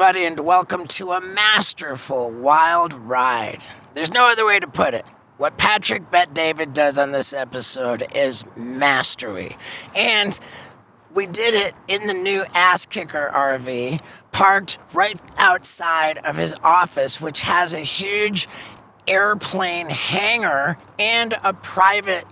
everybody, and welcome to a masterful wild ride. There's no other way to put it. What Patrick Bet David does on this episode is mastery. And we did it in the new Ass Kicker RV, parked right outside of his office, which has a huge airplane hangar and a private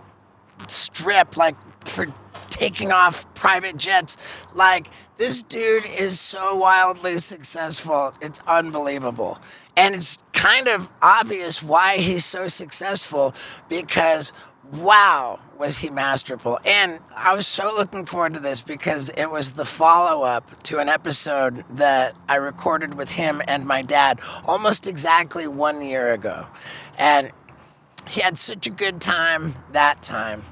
strip, like for taking off private jets. Like, this dude is so wildly successful, it's unbelievable. And it's kind of obvious why he's so successful, because wow, was he masterful. And I was so looking forward to this because it was the follow-up to an episode that I recorded with him and my dad almost exactly 1 year ago. And he had such a good time that time.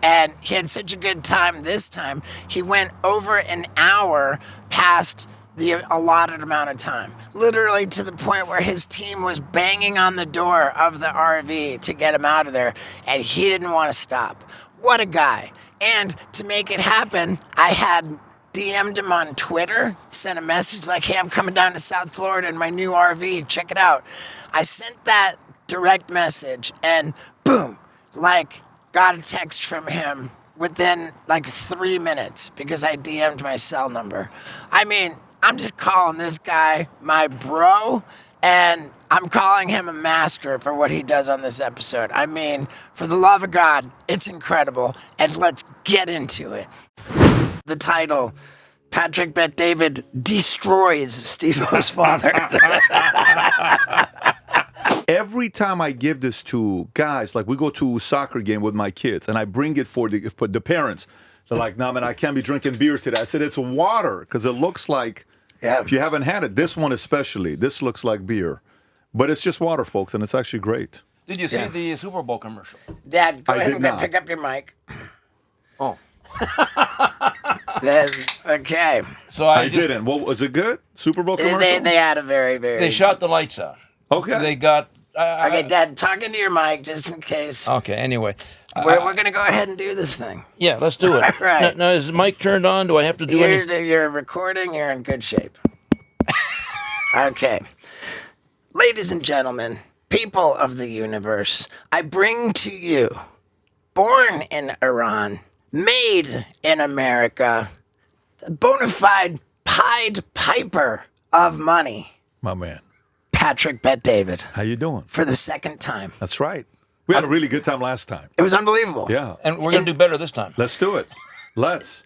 And he had such a good time this time. He went over an hour past the allotted amount of time, literally to the point where his team was banging on the door of the RV to get him out of there, and he didn't want to stop. What a guy. And to make it happen, I had DM'd him on Twitter, sent a message like, hey, I'm coming down to South Florida in my new RV, check it out. I sent that direct message, and boom, got a text from him within 3 minutes because I DM'd my cell number. I mean, I'm just calling this guy my bro, and I'm calling him a master for what he does on this episode. I mean, for the love of God, it's incredible, and let's get into it. The title, Patrick Bet David destroys Steve-O's father. Every time I give this to guys, like we go to a soccer game with my kids, and I bring it for the parents. They're like, no, man, I can't be drinking beer today. I said, it's water, because it looks like, if you haven't had it, this one especially, this looks like beer. But it's just water, folks, and it's actually great. Did you see the Super Bowl commercial? Dad, go ahead and pick up your mic. Oh. Okay. So I didn't. Well, was it good? Super Bowl commercial? They had a very... They shot the lights out. Okay. They got... okay, Dad, talk into your mic just in case. Okay, anyway. We're going to go ahead and do this thing. Yeah, let's do it. All right. Now, is the mic turned on? Do I have to do anything? You're recording. You're in good shape. Okay. Ladies and gentlemen, people of the universe, I bring to you, born in Iran, made in America, the bona fide Pied Piper of money, My man. Patrick Bet David. How you doing? For the second time. That's right. We had a really good time last time. It was unbelievable. Yeah. And we're going to do better this time. Let's do it. Let's.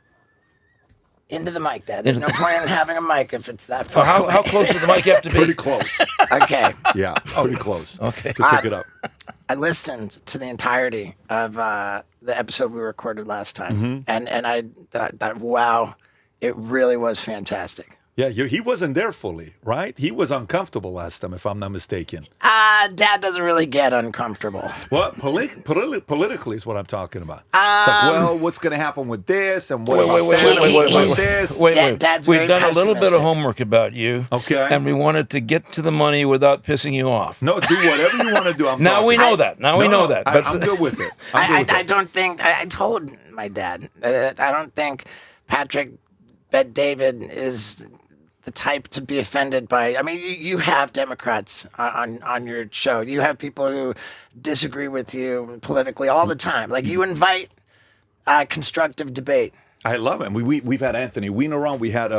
Into the mic, Dad. There's no point in having a mic if it's that far How away. close does the mic have to be? Pretty close. Okay. Yeah, pretty close. Okay. To pick it up. I listened to the entirety of the episode we recorded last time, and I thought, wow, it really was fantastic. Yeah, he wasn't there fully, right? He was uncomfortable last time, if I'm not mistaken. Dad doesn't really get uncomfortable. Well, politically is what I'm talking about. It's like, well, what's going to happen with this, and what about this? Dad's We've very done a little bit pessimistic. of homework about you. Okay. And we wanted to get to the money without pissing you off. No, do whatever you want to do. Now we know that. Now we know that. But I'm good with it. I don't think, I told my dad, I don't think Patrick Bet David is the type to be offended by. I mean, you have Democrats on your show. You have people who disagree with you politically all the time. Like, you invite constructive debate. I love it. We've had Anthony Weiner on. We had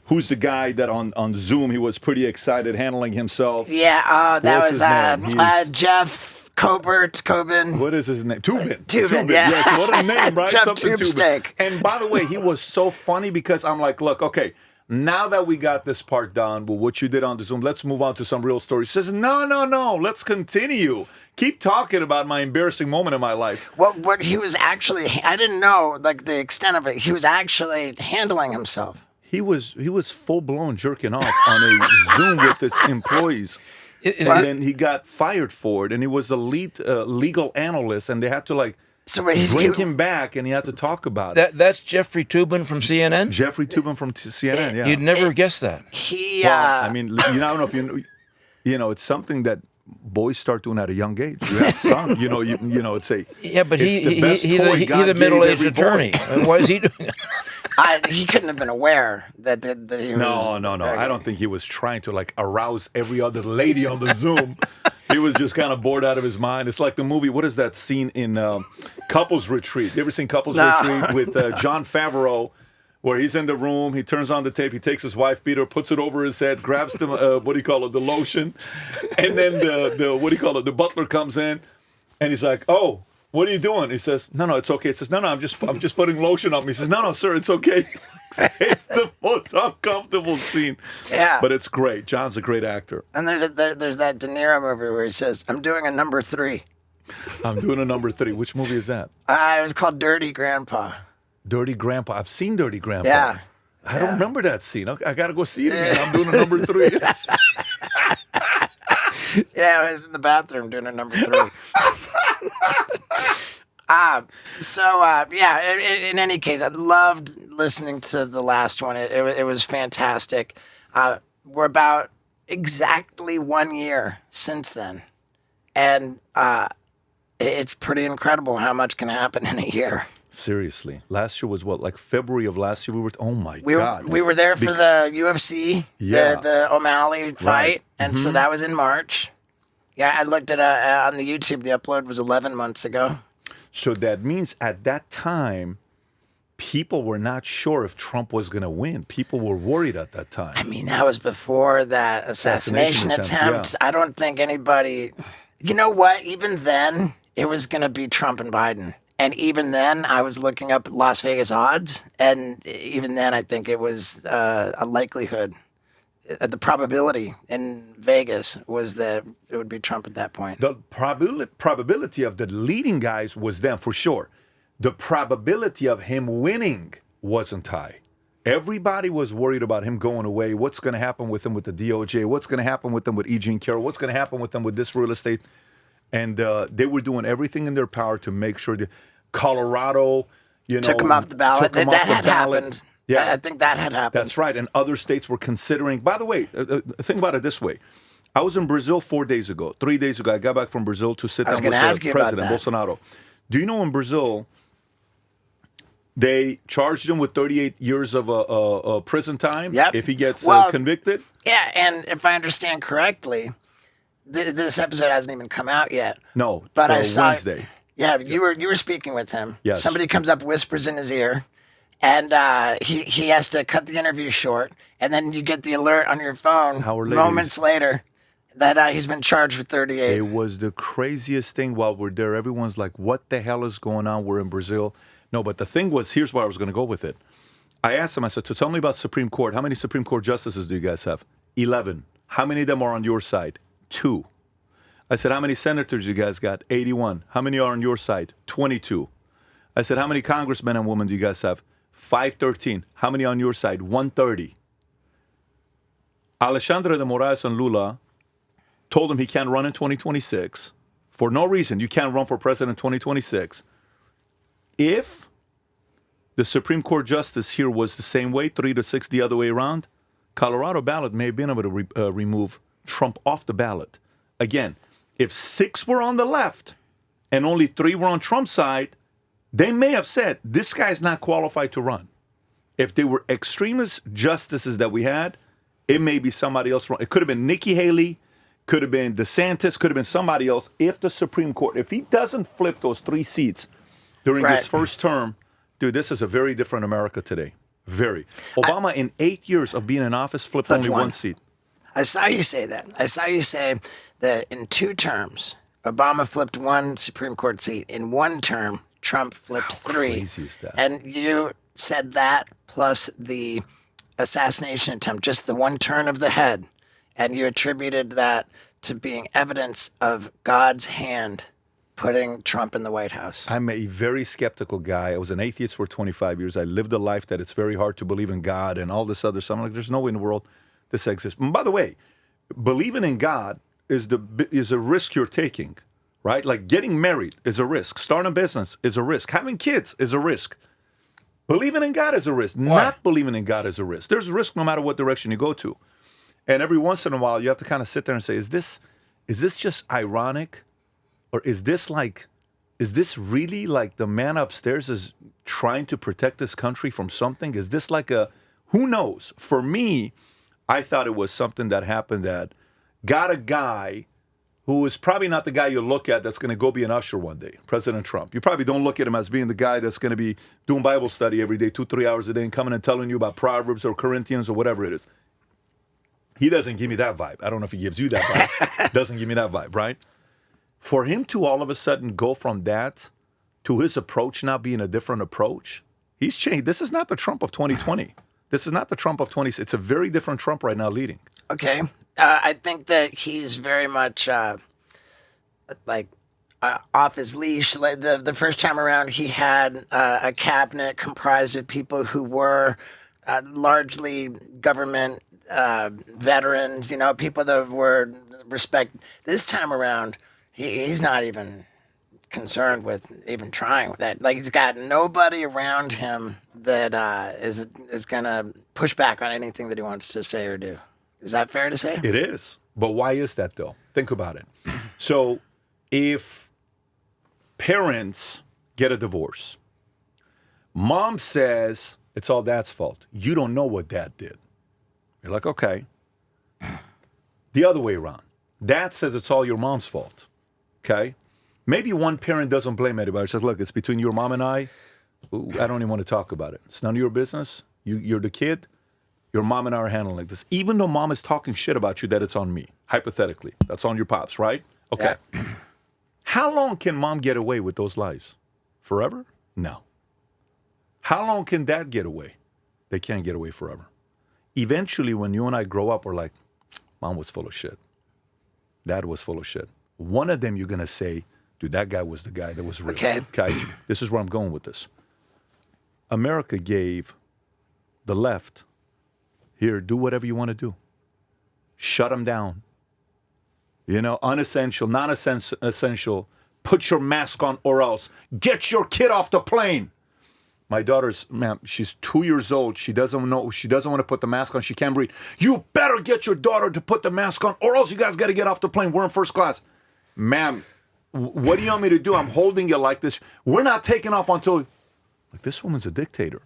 who's the guy that on Zoom, he was pretty excited handling himself. Yeah, that What's was his name? Jeff Coburn. What is his name? Tubin. Yeah. Yes, what a name, right? Jeff Something Tubin. Tubesteak. And by the way, he was so funny because I'm like, look, okay, now that we got this part done with what you did on the Zoom, let's move on to some real stories. He says, no, let's continue. Keep talking about my embarrassing moment in my life. What he was actually, I didn't know the extent of it. He was actually handling himself. He was full blown jerking off on a Zoom with his employees. And then he got fired for it, and he was the lead legal analyst, and they had to bring him back, and he had to talk about it. that's Jeffrey Toobin from CNN? Jeffrey Toobin from CNN, yeah. You'd never guess that. I mean, I don't know if you know, it's something that boys start doing at a young age. You have some, you know, it's a Yeah, but it's the best he's toy a God gave middle-aged every boy. attorney. Why is he doing it? He couldn't have been aware that he was. No. I don't think he was trying to like arouse every other lady on the Zoom. He was just kind of bored out of his mind. It's like the movie. What is that scene in Couples Retreat? You ever seen Couples Retreat with Jon Favreau, where he's in the room, he turns on the tape, he takes his wife beater, puts it over his head, grabs the the lotion, and then the butler comes in, and he's like, "Oh, what are you doing?" He says, "No, it's okay." He says, "No, I'm just putting lotion on me." He says, "No, sir, it's okay." It's the most uncomfortable scene. Yeah. But it's great. John's a great actor. And there's that De Niro movie where he says, "I'm doing a number 3." I'm doing a number 3. Which movie is that? It was called Dirty Grandpa. Dirty Grandpa. I've seen Dirty Grandpa. Yeah. I don't remember that scene. I got to go see it again. I'm doing a number 3. Yeah, I was in the bathroom doing a number 3. In any case, I loved listening to the last one. It was fantastic. We're about exactly 1 year since then. And it's pretty incredible how much can happen in a year. Seriously. Last year was what? Like February of last year? God. We were there for the UFC, the O'Malley fight. Right. And so that was in March. Yeah, I looked at on the YouTube, the upload was 11 months ago. So that means at that time, people were not sure if Trump was going to win. People were worried at that time. I mean, that was before that assassination attempt. Yeah. I don't think anybody... You know what? Even then, it was going to be Trump and Biden. And even then, I was looking up Las Vegas odds. And even then, I think it was a likelihood. The probability in Vegas was that it would be Trump at that point. The probability of the leading guys was them, for sure. The probability of him winning wasn't high. Everybody was worried about him going away. What's going to happen with him with the DOJ? What's going to happen with him with E. Jean Carroll? What's going to happen with them with this real estate? And they were doing everything in their power to make sure that Colorado, took him off the ballot. That had happened. Yeah, I think that had happened. That's right. And other states were considering. By the way, think about it this way. I was in Brazil 3 days ago. I got back from Brazil to sit down with the president, Bolsonaro. Do you know in Brazil, they charged him with 38 years of prison time if he gets convicted? Yeah, and if I understand correctly, this episode hasn't even come out yet. No, but I saw Wednesday. Yeah, you were speaking with him. Yes. Somebody comes up, whispers in his ear, and he has to cut the interview short, and then you get the alert on your phone moments later that he's been charged with 38. It was the craziest thing while we're there. Everyone's like, what the hell is going on? We're in Brazil. No, but the thing was, here's where I was going to go with it. I asked him, I said, so tell me about Supreme Court. How many Supreme Court justices do you guys have? 11. How many of them are on your side? 2. I said, how many senators you guys got? 81. How many are on your side? 22. I said, how many congressmen and women do you guys have? 513. How many on your side? 130. Alexandre de Moraes and Lula told him he can't run in 2026 for no reason. You can't run for president in 2026. If the Supreme Court justice here was the same way, 3-6 the other way around, Colorado ballot may have been able to remove Trump off the ballot. Again, if 6 were on the left and only 3 were on Trump's side, they may have said, this guy's not qualified to run. If they were extremist justices that we had, it may be somebody else. It could have been Nikki Haley, could have been DeSantis, could have been somebody else. If the Supreme Court, if he doesn't flip those 3 seats during his first term, dude, this is a very different America today. Very. Obama, in 8 years of being in office, flipped only one seat. I saw you say that. I saw you say that in 2 terms, Obama flipped 1 Supreme Court seat. In 1 term, Trump flipped 3. How crazy is that? And you said that plus the assassination attempt, just the 1 turn of the head, and you attributed that to being evidence of God's hand putting Trump in the White House. I'm a very skeptical guy. I was an atheist for 25 years. I lived a life that it's very hard to believe in God and all this other stuff. I'm like, there's no way in the world this exists. And by the way, believing in God is a risk you're taking, right? Like getting married is a risk. Starting a business is a risk. Having kids is a risk. Believing in God is a risk. Why? Not believing in God is a risk. There's a risk no matter what direction you go to. And every once in a while, you have to kind of sit there and say, is this just ironic? Or is this like is this really like the man upstairs is trying to protect this country from something? Is this like who knows? For me, I thought it was something that happened that got a guy who is probably not the guy you look at that's going to go be an usher one day, President Trump. You probably don't look at him as being the guy that's going to be doing Bible study every day, 2-3 hours a day, and coming and telling you about Proverbs or Corinthians or whatever it is. He doesn't give me that vibe. I don't know if he gives you that vibe. Doesn't give me that vibe, right? For him to all of a sudden go from that to his approach now being a different approach, he's changed. This is not the Trump of 2020. This is not the Trump of 20. It's a very different Trump right now leading. Okay. I think that he's very much off his leash. Like the first time around, he had a cabinet comprised of people who were largely government veterans, people that were respect. This time around, he's not even concerned with even trying with that. Like, he's got nobody around him that is going to push back on anything that he wants to say or do. Is that fair to say? It is. But why is that, though? Think about it. So if parents get a divorce, mom says it's all dad's fault. You don't know what dad did. You're like, okay. The other way around. Dad says it's all your mom's fault. Okay? Maybe one parent doesn't blame anybody. Says, look, it's between your mom and I. Ooh, I don't even want to talk about it. It's none of your business. You're the kid. Your mom and I are handling like this. Even though mom is talking shit about you, that it's on me. Hypothetically. That's on your pops, right? Okay. Yeah. How long can mom get away with those lies? Forever? No. How long can dad get away? They can't get away forever. Eventually, when you and I grow up, we're like, mom was full of shit. Dad was full of shit. One of them you're going to say, dude, that guy was the guy that was real. Okay. This is where I'm going with this. America gave the left, here, do whatever you want to do. Shut them down. Unessential, non-essential. Put your mask on or else. Get your kid off the plane. My daughter's, she's 2 years old. She doesn't want to put the mask on. She can't breathe. You better get your daughter to put the mask on or else you guys got to get off the plane. We're in first class. Ma'am, what do you want me to do? I'm holding you like this. We're not taking off until... Like, this woman's a dictator.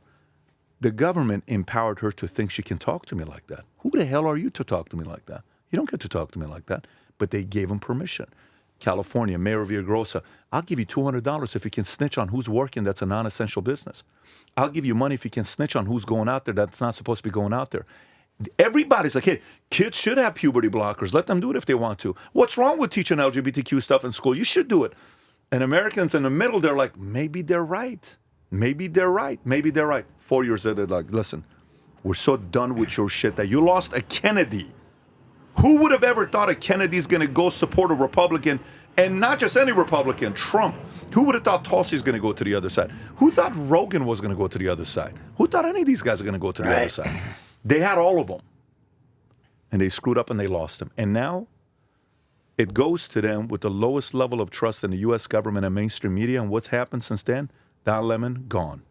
The government empowered her to think she can talk to me like that. Who the hell are you to talk to me like that? You don't get to talk to me like that. But they gave him permission. California, Mayor Villagrosa, I'll give you $200 if you can snitch on who's working that's a non-essential business. I'll give you money if you can snitch on who's going out there that's not supposed to be going out there. Everybody's like, hey, kids should have puberty blockers. Let them do it if they want to. What's wrong with teaching LGBTQ stuff in school? You should do it. And Americans in the middle, they're like, maybe they're right. Maybe they're right. Maybe they're right. 4 years later, they're like, listen, we're so done with your shit that you lost a Kennedy. Who would have ever thought a Kennedy's going to go support a Republican, and not just any Republican, Trump? Who would have thought Tulsi's going to go to the other side? Who thought Rogan was going to go to the other side? Who thought any of these guys are going to go to the other side? They had all of them. And they screwed up and they lost them. And now it goes to them with the lowest level of trust in the U.S. government and mainstream media. And what's happened since then? Don Lemon, gone.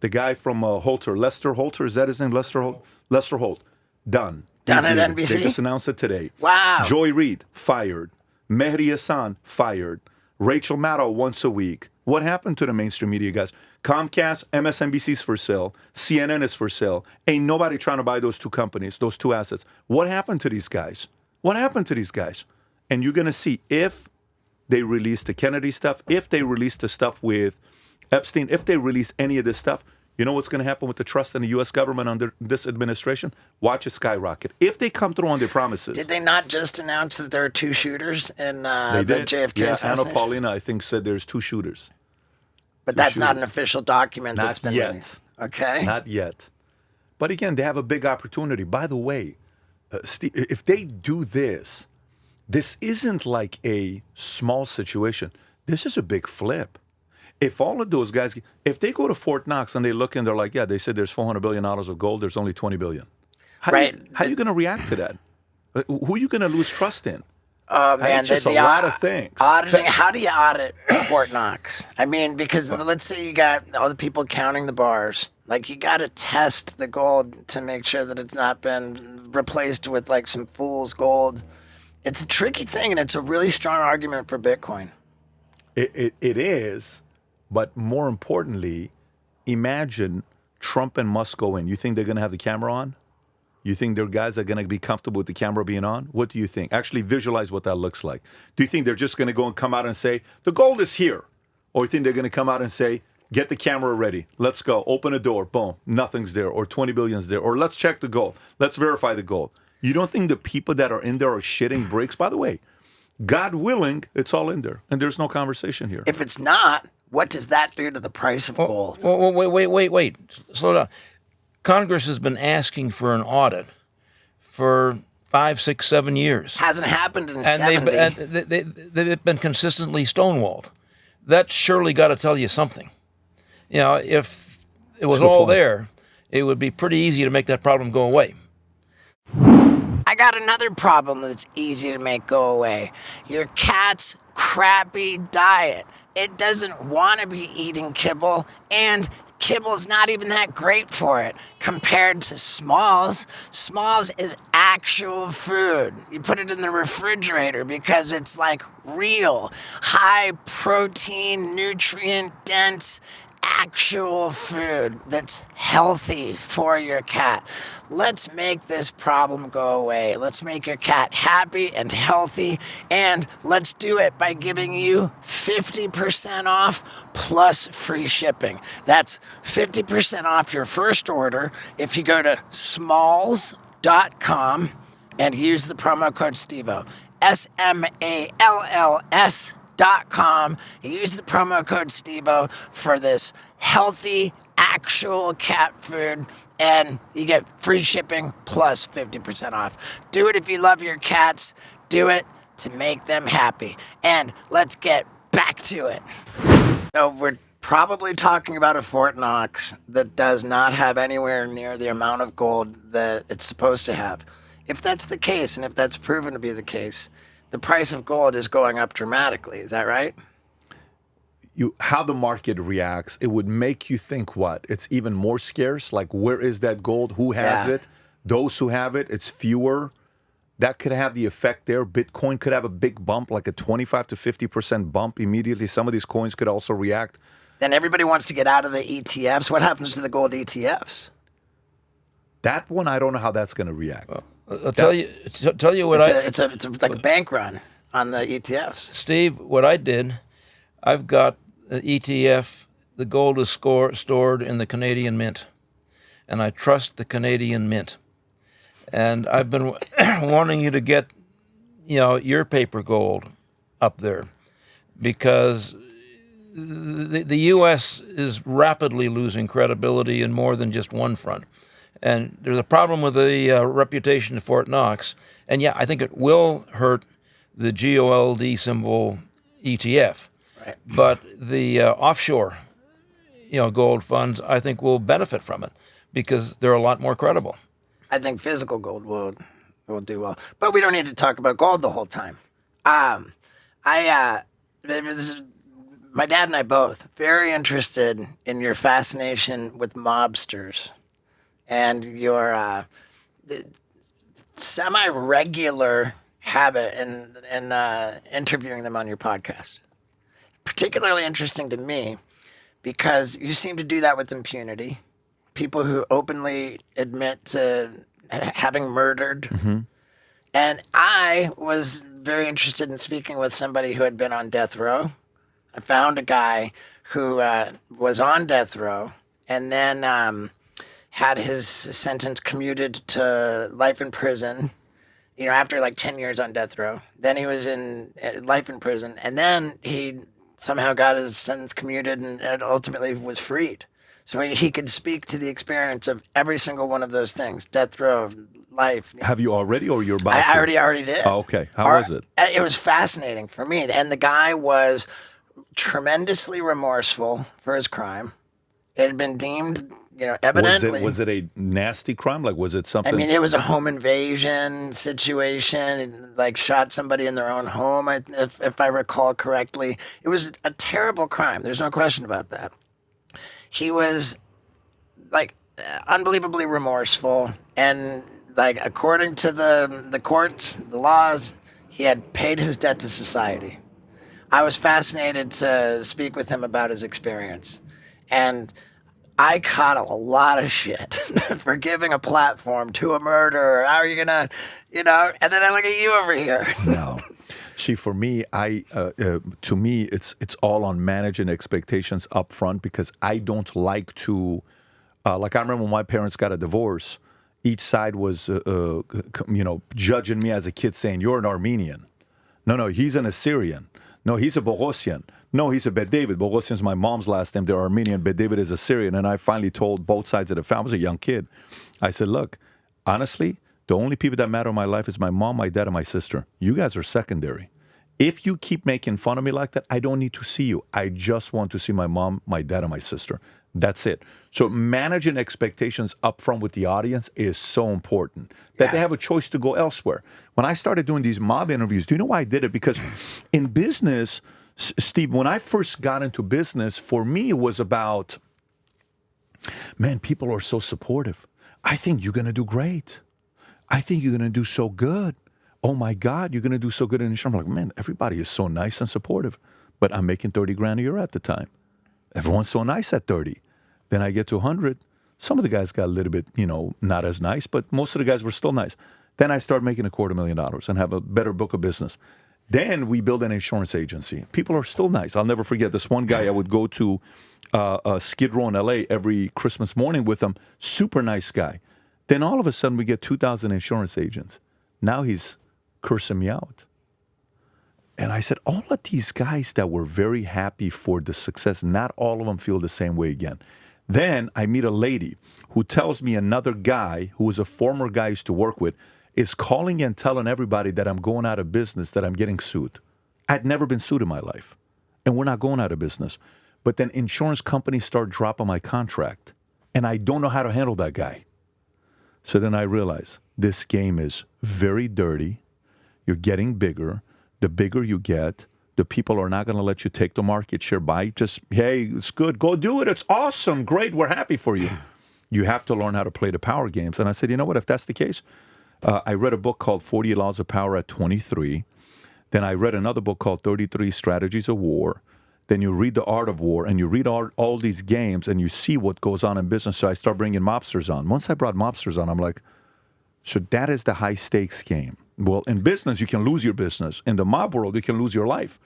The guy from Holter, Lester Holter, is that his name? Lester Holt, done. Done at NBC? They just announced it today. Wow. Joy Reid, fired. Mehdi Hassan, fired. Rachel Maddow, once a week. What happened to the mainstream media guys? Comcast, MSNBC's for sale. CNN is for sale. Ain't nobody trying to buy those two companies, those two assets. What happened to these guys? What happened to these guys? And you're going to see if they release the Kennedy stuff, if they release the stuff with Epstein, if they release any of this stuff, you know what's going to happen with the trust in the U.S. government under this administration? Watch it skyrocket. If they come through on their promises. Did they not just announce that there are two shooters in the JFK assassination? Anna Paulina, I think, said there's two shooters. But that's not an official document that's been yet. Okay. Not yet. But again, they have a big opportunity. By the way, Steve, if they do this, this isn't like a small situation. This is a big flip. If all of those guys, if they go to Fort Knox and they look and they're like, yeah, they said there's $400 billion of gold, there's only $20 billion. How are you going to react to that? Who are you going to lose trust in? Oh, man. It's just a lot of things. Auditing, how do you audit Fort Knox? I mean, because let's say you got all the people counting the bars. Like, you got to test the gold to make sure that it's not been replaced with, like, some fool's gold. It's a tricky thing, and it's a really strong argument for Bitcoin. It is, but more importantly, imagine Trump and Musk go in. You think they're going to have the camera on? You think their guys are going to be comfortable with the camera being on? What do you think? Actually visualize what that looks like. Do you think they're just going to go and come out and say, the gold is here? Or you think they're going to come out and say, get the camera ready. Let's go. Open a door. Boom. Nothing's there. Or 20 billion's there. Or let's check the gold. Let's verify the gold. You don't think the people that are in there are shitting bricks? By the way, God willing, it's all in there. And there's no conversation here. If it's not, what does that do to the price of gold? Well, wait. Slow down. Congress has been asking for an audit for 5, 6, 7 years. Hasn't happened in And 70. they've been consistently stonewalled. That surely got to tell you something. You know, if it was all there, it would be pretty easy to make that problem go away. I got another problem that's easy to make go away. Your cat's crappy diet. It doesn't want to be eating kibble, and kibble's not even that great for it compared to Smalls. Smalls is actual food. You put it in the refrigerator because it's like real, high protein, nutrient dense, actual food that's healthy for your cat. Let's make this problem go away. Let's make your cat happy and healthy, and let's do it by giving you 50% off plus free shipping. That's 50% off your first order if you go to smalls.com and use the promo code STEVO. SMALLS.com. Use the promo code STEVO for this healthy, actual cat food, and you get free shipping plus 50% off. Do it if you love your cats. Do it to make them happy. And let's get back to it. So we're probably talking about a Fort Knox that does not have anywhere near the amount of gold that it's supposed to have. If that's the case, and if that's proven to be the case, the price of gold is going up dramatically. Is that right? How the market reacts, it would make you think what? It's even more scarce? Like, where is that gold? Who has it? Those who have it, it's fewer. That could have the effect there. Bitcoin could have a big bump, like a 25 to 50% bump immediately. Some of these coins could also react. Then everybody wants to get out of the ETFs. What happens to the gold ETFs? That one, I don't know how that's going to react. I'll tell you what It's like a bank run on the ETFs. Steve, what I did, I've got the ETF, the gold is stored in the Canadian Mint, and I trust the Canadian Mint. And I've been wanting you to get, your paper gold up there, because the U.S. is rapidly losing credibility in more than just one front. And there's a problem with the reputation of Fort Knox. And yeah, I think it will hurt the GOLD symbol ETF. Right. But the offshore, gold funds, I think will benefit from it because they're a lot more credible. I think physical gold will do well. But we don't need to talk about gold the whole time. My dad and I both very interested in your fascination with mobsters and your semi-regular habit in interviewing them on your podcast. Particularly interesting to me because you seem to do that with impunity. People who openly admit to having murdered. Mm-hmm. And I was very interested in speaking with somebody who had been on death row. I found a guy who was on death row and then had his sentence commuted to life in prison, after like 10 years on death row. Then he was in life in prison, and then he somehow got his sentence commuted and ultimately was freed. So he could speak to the experience of every single one of those things, death row, life. Have you already, or you're about to? I already did. Oh, okay. How was it? It was fascinating for me. And the guy was tremendously remorseful for his crime. It had been deemed, evidently. Was it a nasty crime? Like, was it something? I mean, it was a home invasion situation. Like, shot somebody in their own home, if I recall correctly. It was a terrible crime. There's no question about that. He was, like, unbelievably remorseful. And, like, according to the courts, the laws, he had paid his debt to society. I was fascinated to speak with him about his experience. And I caught a lot of shit for giving a platform to a murderer. How are you gonna, And then I look at you over here. No. See, for me, to me, it's all on managing expectations up front because I don't like to, like I remember when my parents got a divorce, each side was, judging me as a kid saying, you're an Armenian. No, he's an Assyrian. No, he's a Boghosian. No, he's a Bet David. Boghosian's my mom's last name. They're Armenian. Bet David is Assyrian. And I finally told both sides of the family. I was a young kid. I said, look, honestly, the only people that matter in my life is my mom, my dad, and my sister. You guys are secondary. If you keep making fun of me like that, I don't need to see you. I just want to see my mom, my dad, and my sister. That's it. So managing expectations up front with the audience is so important that they have a choice to go elsewhere. When I started doing these mob interviews, do you know why I did it? Because in business, Steve, when I first got into business, for me, it was about, man, people are so supportive. I think you're going to do great. I think you're going to do so good. Oh my God, you're going to do so good in insurance. I'm like, man, everybody is so nice and supportive. But I'm making 30 grand a year at the time. Everyone's so nice at 30. Then I get to 100. Some of the guys got a little bit, not as nice, but most of the guys were still nice. Then I start making $250,000 and have a better book of business. Then we build an insurance agency. People are still nice. I'll never forget this one guy. I would go to Skid Row in L.A. every Christmas morning with him. Super nice guy. Then all of a sudden we get 2,000 insurance agents. Now he's cursing me out. And I said, all of these guys that were very happy for the success, not all of them feel the same way again. Then I meet a lady who tells me another guy who was a former guy I used to work with is calling and telling everybody that I'm going out of business, that I'm getting sued. I'd never been sued in my life. And we're not going out of business. But then insurance companies start dropping my contract. And I don't know how to handle that guy. So then I realize this game is very dirty. You're getting bigger. The bigger you get, the people are not going to let you take the market share by just, hey, it's good. Go do it. It's awesome. Great. We're happy for you. You have to learn how to play the power games. And I said, you know what? If that's the case, I read a book called 40 Laws of Power at 23. Then I read another book called 33 Strategies of War. Then you read The Art of War, and you read all these games, and you see what goes on in business. So I start bringing mobsters on. Once I brought mobsters on, I'm like, so that is the high-stakes game. Well, in business, you can lose your business. In the mob world, you can lose your life.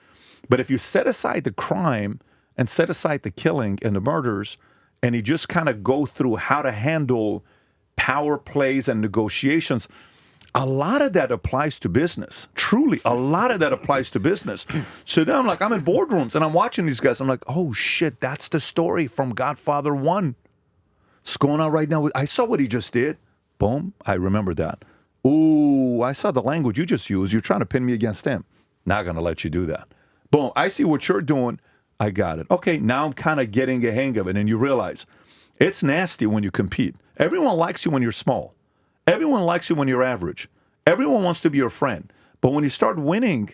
But if you set aside the crime and set aside the killing and the murders, and you just kind of go through how to handle power plays and negotiations, a lot of that applies to business. Truly, a lot of that applies to business. So then I'm in boardrooms, and I'm watching these guys. I'm like, oh, shit, that's the story from Godfather 1. It's going on right now. I saw what he just did. Boom, I remember that. Ooh, I saw the language you just used. You're trying to pin me against him. Not going to let you do that. Boom, I see what you're doing. I got it. Okay, now I'm kind of getting a hang of it. And you realize it's nasty when you compete. Everyone likes you when you're small. Everyone likes you when you're average. Everyone wants to be your friend. But when you start winning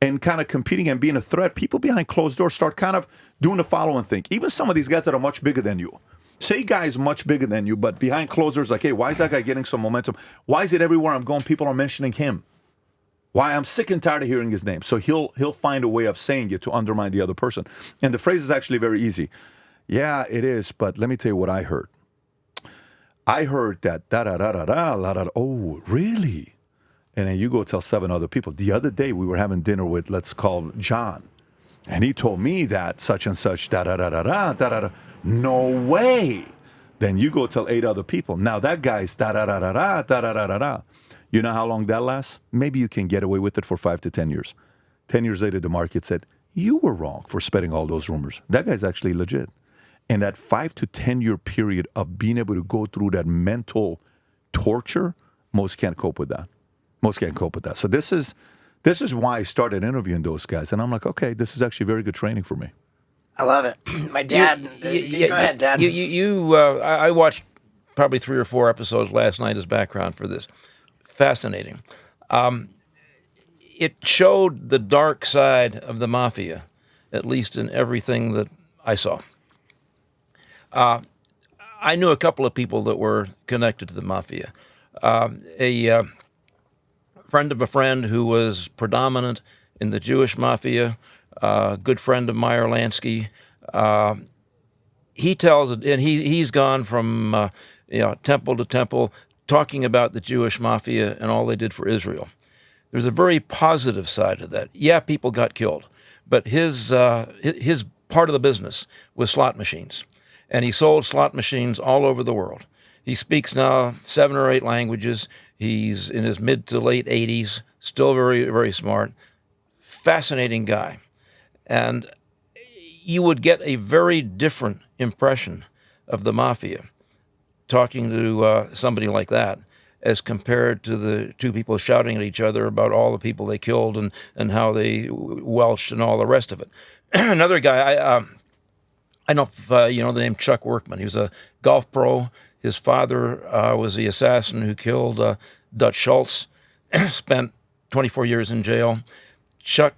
and kind of competing and being a threat, people behind closed doors start kind of doing the following thing. Even some of these guys that are much bigger than you. Say guys much bigger than you, but behind closed doors, like, hey, why is that guy getting some momentum? Why is it everywhere I'm going, people are mentioning him? Why? I'm sick and tired of hearing his name. So he'll find a way of saying it to undermine the other person. And the phrase is actually very easy. Yeah, it is, but let me tell you what I heard. I heard that da-da-da-da-da, la-da-da. Oh, really? And then you go tell 7 other people. The other day we were having dinner with, let's call John. And he told me that such and such, da-da-da-da-da, da-da-da. No way. Then you go tell 8 other people. Now that guy's da-da-da-da-da, da-da-da-da-da. You know how long that lasts? Maybe you can get away with it for 5 to 10 years. 10 years later, the market said, you were wrong for spreading all those rumors. That guy's actually legit. And that 5 to 10 year period of being able to go through that mental torture, most can't cope with that. Most can't cope with that. So this is why I started interviewing those guys. And I'm like, okay, this is actually very good training for me. I love it. My dad. Go ahead, Dad. I watched probably 3 or 4 episodes last night as background for this. Fascinating. It showed the dark side of the mafia, at least in everything that I saw. I knew a couple of people that were connected to the mafia. A friend of a friend who was predominant in the Jewish mafia good friend of Meyer Lansky. He tells it, and he's gone from temple to temple talking about the Jewish mafia and all they did for Israel. There's a very positive side to that. Yeah, people got killed, but his part of the business was slot machines, and he sold slot machines all over the world. He speaks now 7 or 8 languages. He's in his mid to late 80s, still very, very smart, fascinating guy. And you would get a very different impression of the mafia talking to somebody like that as compared to the two people shouting at each other about all the people they killed and how they welched and all the rest of it. Another guy, I know if you know the name Chuck Workman. He was a golf pro. His father was the assassin who killed Dutch Schultz, spent 24 years in jail. Chuck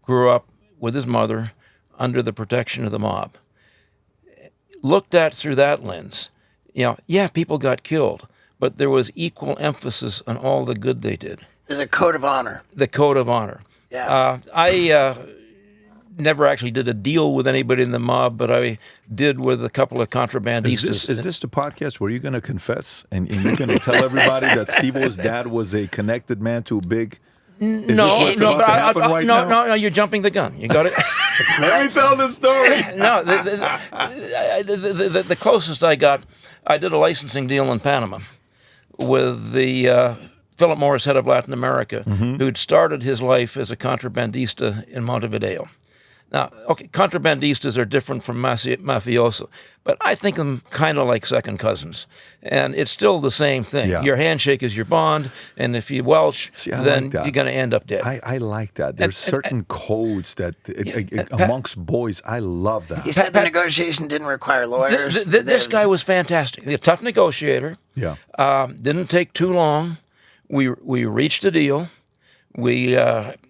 grew up with his mother under the protection of the mob. Looked at through that lens, yeah, people got killed, but there was equal emphasis on all the good they did. There's a code of honor. The code of honor. Yeah. I never actually did a deal with anybody in the mob, but I did with a couple of contrabandistas. Is this the podcast where you're going to confess and you're going to tell everybody that Steve-O's dad was a connected man to big? No, you're jumping the gun. You got it. Let me tell the story. No, the closest I got, I did a licensing deal in Panama with the Philip Morris, head of Latin America, who'd started his life as a contrabandista in Montevideo. Now, okay, contrabandistas are different from mafioso, but I think them kind of like second cousins. And it's still the same thing. Yeah. Your handshake is your bond, and if you welch, then you're going to end up dead. I like that. There's certain codes that amongst boys, I love that. He said the negotiation didn't require lawyers. This guy was fantastic. A tough negotiator. Yeah. Didn't take too long. We reached a deal. We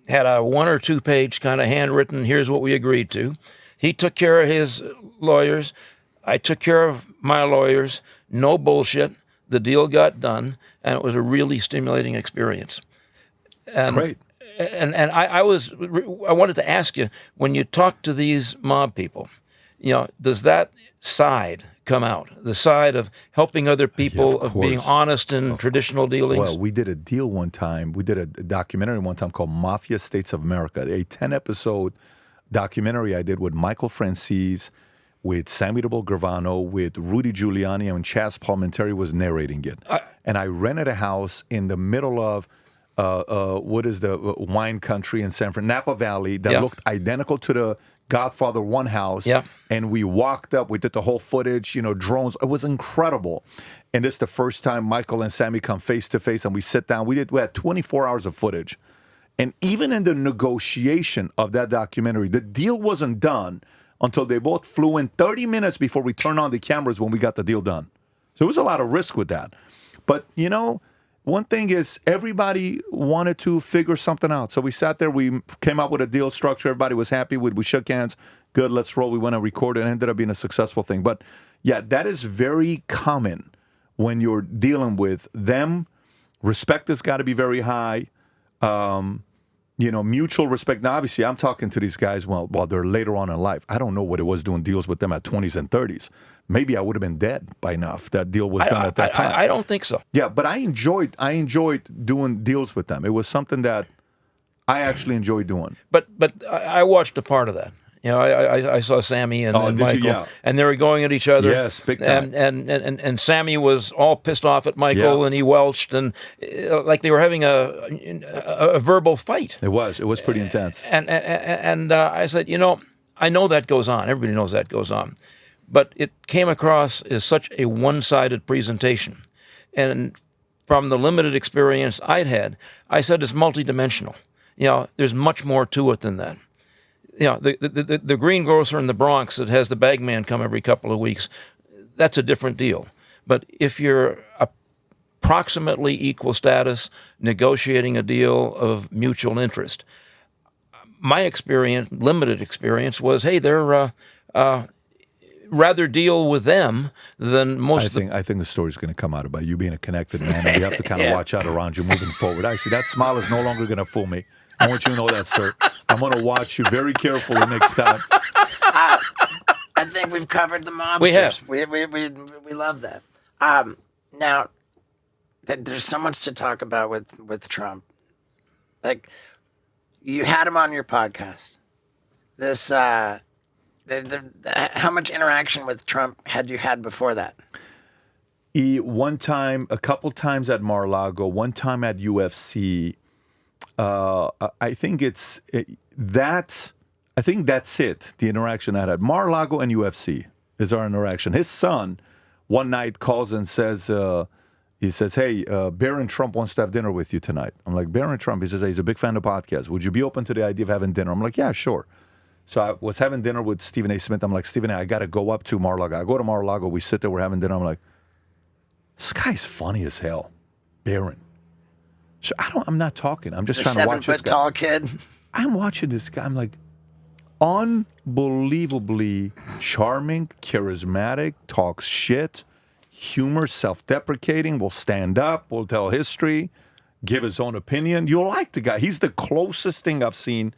had a 1 or 2 page kind of handwritten, here's what we agreed to. He took care of his lawyers. I took care of my lawyers. No bullshit. The deal got done, and it was a really stimulating experience. And, Great. And I wanted to ask you, when you talk to these mob people, does that side come out? The side of helping other people, of being honest in traditional dealings? Well, we did a deal one time. We did a documentary one time called Mafia States of America, a 10-episode documentary I did with Michael Francis, with Sammy Gravano, with Rudy Giuliani, and Chaz Palminteri was narrating it. And I rented a house in the middle of what is the wine country in San Fernando, Napa Valley, that looked identical to the Godfather 1 house. Yeah. And we walked up, we did the whole footage, drones. It was incredible. And this is the first time Michael and Sammy come face to face and we sit down. We had 24 hours of footage. And even in the negotiation of that documentary, the deal wasn't done until they both flew in 30 minutes before we turned on the cameras when we got the deal done. So there was a lot of risk with that. But, one thing is everybody wanted to figure something out. So we sat there, we came up with a deal structure. Everybody was happy. We shook hands. Good, let's roll. We went and recorded. It ended up being a successful thing. But, yeah, that is very common when you're dealing with them. Respect has got to be very high. Mutual respect. Now, obviously, I'm talking to these guys while they're later on in life. I don't know what it was doing deals with them at 20s and 30s. Maybe I would have been dead by now if that deal was done at that time. I don't think so. Yeah, but I enjoyed doing deals with them. It was something that I actually enjoyed doing. But I watched a part of that. I saw Sammy and Michael, and they were going at each other. Yes, big time. And Sammy was all pissed off at Michael, and he welched, and like they were having a verbal fight. It was pretty intense. And I said, I know that goes on. Everybody knows that goes on. But it came across as such a one-sided presentation. And from the limited experience I'd had, I said it's multidimensional. There's much more to it than that. The greengrocer in the Bronx that has the bagman come every couple of weeks, that's a different deal. But if you're approximately equal status, negotiating a deal of mutual interest, my experience, limited experience, was, hey, they're rather deal with them than most. I think the story's going to come out about you being a connected man, and we have to kind of watch out around you moving forward. I see that smile is no longer going to fool me. I want you to know that, sir. I'm going to watch you very carefully next time. I think we've covered the mobsters. We have. We love that. Now, there's so much to talk about with Trump. Like, you had him on your podcast. This, how much interaction with Trump had you had before that? One time, a couple times at Mar-a-Lago, one time at UFC. I think I think that's it, the interaction I had. Mar-a-Lago and UFC is our interaction. His son one night calls and says, he says, hey, Barron Trump wants to have dinner with you tonight. I'm like, Barron Trump? He says, hey, he's a big fan of podcasts. Would you be open to the idea of having dinner? I'm like, yeah, sure. So I was having dinner with Stephen A. Smith. I'm like, Stephen A., I got to go up to Mar-a-Lago. I go to Mar-a-Lago. We sit there. We're having dinner. I'm like, this guy's funny as hell, Barron. So I'm not talking. I'm just trying to watch this guy. 7-foot tall kid. I'm watching this guy. I'm like, unbelievably charming, charismatic, talks shit, humor, self-deprecating, will stand up, will tell history, give his own opinion. You'll like the guy. He's the closest thing I've seen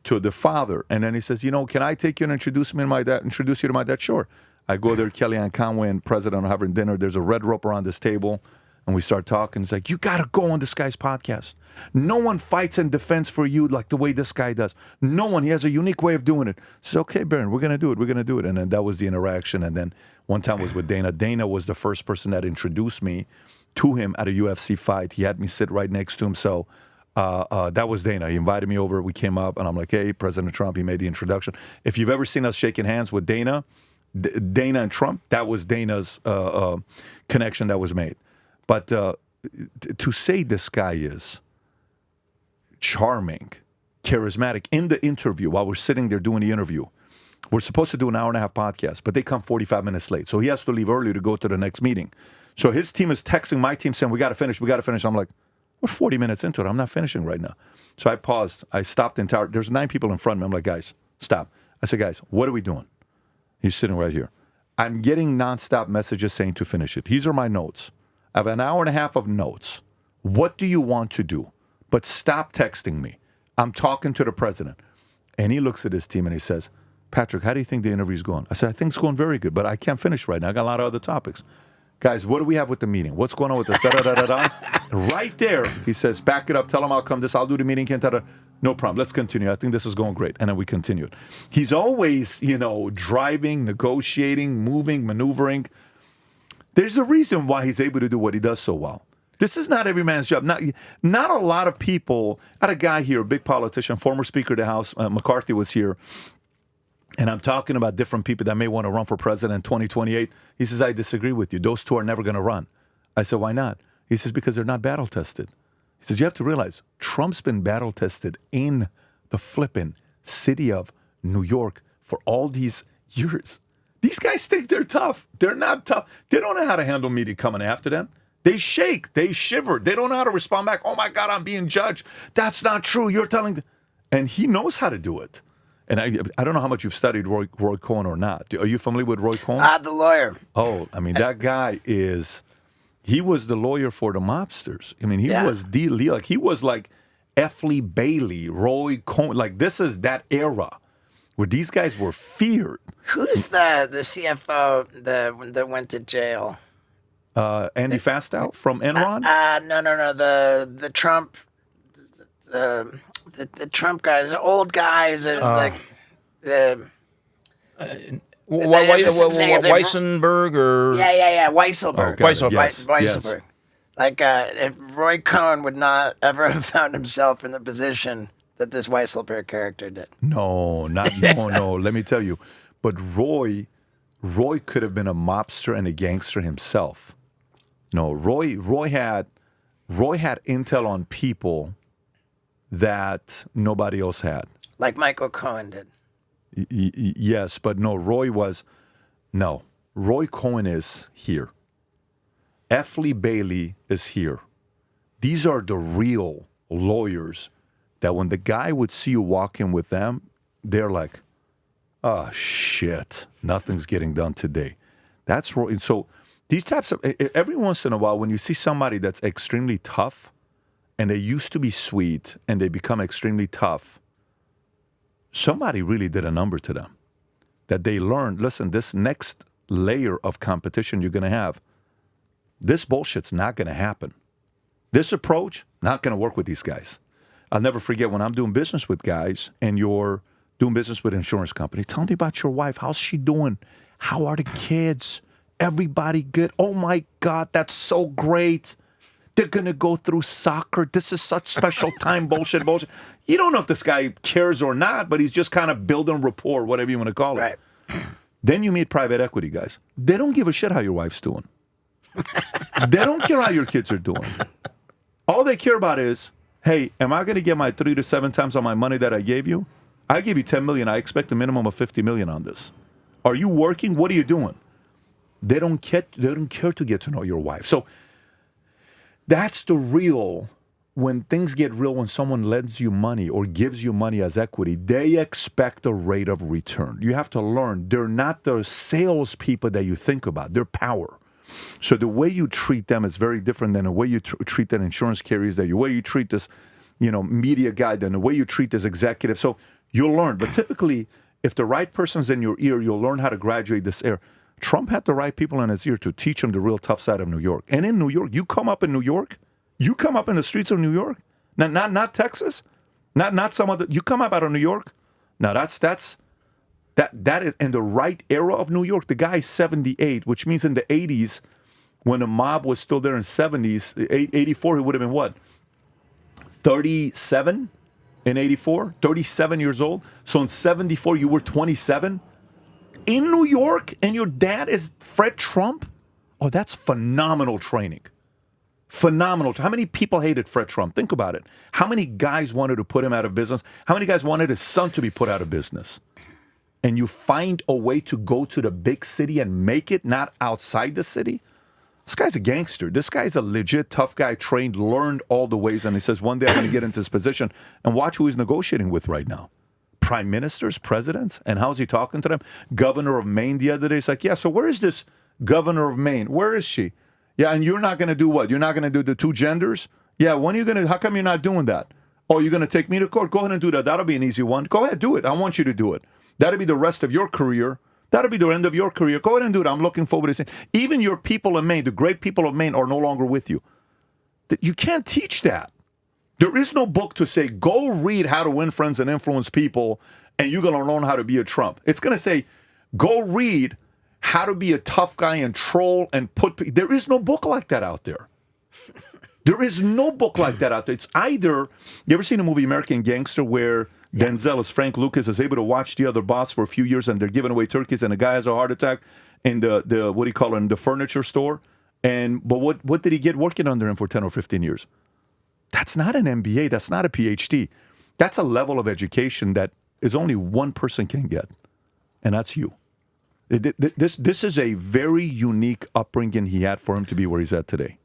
to the father. And then he says, can I take you and introduce you to my dad? Sure. I go there, Kellyanne Conway and President are having dinner. There's a red rope around this table. And we start talking. It's like, you got to go on this guy's podcast. No one fights in defense for you like the way this guy does. No one. He has a unique way of doing it. Says, okay, Barron, we're going to do it. We're going to do it. And then that was the interaction. And then one time was with Dana. Dana was the first person that introduced me to him at a UFC fight. He had me sit right next to him. So that was Dana. He invited me over. We came up. And I'm like, hey, President Trump. He made the introduction. If you've ever seen us shaking hands with Dana and Trump, that was Dana's connection that was made. But to say this guy is charming, charismatic, in the interview, while we're sitting there doing the interview, we're supposed to do an hour-and-a-half podcast, but they come 45 minutes late. So he has to leave early to go to the next meeting. So his team is texting my team saying, we got to finish. I'm like, we're 40 minutes into it. I'm not finishing right now. So I paused. I stopped the entire, there's 9 people in front of me. I'm like, guys, stop. I said, guys, what are we doing? He's sitting right here. I'm getting nonstop messages saying to finish it. These are my notes. I have an hour and a half of notes. What do you want to do? But stop texting me. I'm talking to the president. And he looks at his team and he says, Patrick, how do you think the interview's going? I said, I think it's going very good, but I can't finish right now. I got a lot of other topics. Guys, what do we have with the meeting? What's going on with this? Right there, he says, back it up. Tell him I'll come this. I'll do the meeting. No problem. Let's continue. I think this is going great. And then we continued. He's always, driving, negotiating, moving, maneuvering. There's a reason why he's able to do what he does so well. This is not every man's job. Not a lot of people. I had a guy here, a big politician, former Speaker of the House, McCarthy was here, and I'm talking about different people that may want to run for president in 2028. He says, I disagree with you. Those two are never going to run. I said, why not? He says, because they're not battle tested. He says, you have to realize, Trump's been battle tested in the flippin' city of New York for all these years. These guys think they're tough. They're not tough. They don't know how to handle media coming after them. They shake. They shiver. They don't know how to respond back. Oh, my God, I'm being judged. That's not true. You're telling. And he knows how to do it. And I don't know how much you've studied Roy Cohn or not. Are you familiar with Roy Cohn? The lawyer. Oh, I mean, that guy he was the lawyer for the mobsters. I mean, he was he was like F. Lee Bailey, Roy Cohn. Like, this is that era where these guys were feared. Who's the CFO that went to jail? Andy Fastow from Enron? No. The Trump, the Trump guys, old guys, Weissenberg or Weisselberg. Weisselberg. Like if Roy Cohn would not ever have found himself in the position that this Weisselberg character did. No. Let me tell you. But Roy could have been a mobster and a gangster himself. No, Roy had intel on people that nobody else had. Like Michael Cohen did. Yes, but no, Roy Cohn is here. F. Lee Bailey is here. These are the real lawyers that when the guy would see you walk in with them, they're like, oh, shit, nothing's getting done today. That's Roy. So these types of, every once in a while, when you see somebody that's extremely tough and they used to be sweet and they become extremely tough, somebody really did a number to them. That they learned, listen, this next layer of competition you're going to have, this bullshit's not going to happen. This approach, not going to work with these guys. I'll never forget when I'm doing business with guys and you're doing business with an insurance company. Tell me about your wife. How's she doing? How are the kids? Everybody good? Oh, my God, that's so great. They're going to go through soccer. This is such special time. Bullshit. You don't know if this guy cares or not, but he's just kind of building rapport, whatever you want to call it. Right. Then you meet private equity guys. They don't give a shit how your wife's doing. They don't care how your kids are doing. All they care about is, hey, am I going to get my 3 to 7 times on my money that I gave you? I gave you $10 million. I expect a minimum of $50 million on this. Are you working? What are you doing? They don't care to get to know your wife. So that's the real, when things get real, when someone lends you money or gives you money as equity, they expect a rate of return. You have to learn, they're not the salespeople that you think about. They're power. So the way you treat them is very different than the way you treat that insurance carriers, the way you treat this, media guy, than the way you treat this executive. So you'll learn. But typically, if the right person's in your ear, you'll learn how to graduate this air. Trump had the right people in his ear to teach him the real tough side of New York. And in New York, you come up in New York, you come up in the streets of New York, not Texas, not some other. You come up out of New York. Now that is in the right era of New York. The guy's 78, which means in the 80s, when the mob was still there in 70s, 84, he would have been what? 37 in 84, 37 years old. So in 74, you were 27 in New York, and your dad is Fred Trump. Oh, that's phenomenal training. Phenomenal. How many people hated Fred Trump? Think about it. How many guys wanted to put him out of business? How many guys wanted his son to be put out of business? And you find a way to go to the big city and make it, not outside the city? This guy's a gangster. This guy's a legit tough guy, trained, learned all the ways, and he says, one day I'm going to get into this position. And watch who he's negotiating with right now. Prime ministers, presidents, and how's he talking to them? Governor of Maine the other day, he's like, yeah, so where is this governor of Maine? Where is she? Yeah, and you're not going to do what? You're not going to do the two genders? Yeah, when are you going to, how come you're not doing that? Oh, you're going to take me to court? Go ahead and do that. That'll be an easy one. Go ahead, do it. I want you to do it. That'll be the rest of your career. That'll be the end of your career. Go ahead and do it. I'm looking forward to seeing. Even your people in Maine, the great people of Maine, are no longer with you. You can't teach that. There is no book to say, go read How to Win Friends and Influence People, and you're going to learn how to be a Trump. It's going to say, go read How to Be a Tough Guy and Troll and Put... There is no book like that out there. There is no book like that out there. It's either... You ever seen the movie American Gangster where Denzel, as Frank Lucas, is able to watch the other boss for a few years and they're giving away turkeys and the guy has a heart attack in the what do you call it, in the furniture store? But what did he get working under him for 10 or 15 years? That's not an MBA. That's not a PhD. That's a level of education that is only one person can get, and that's you. This is a very unique upbringing he had for him to be where he's at today.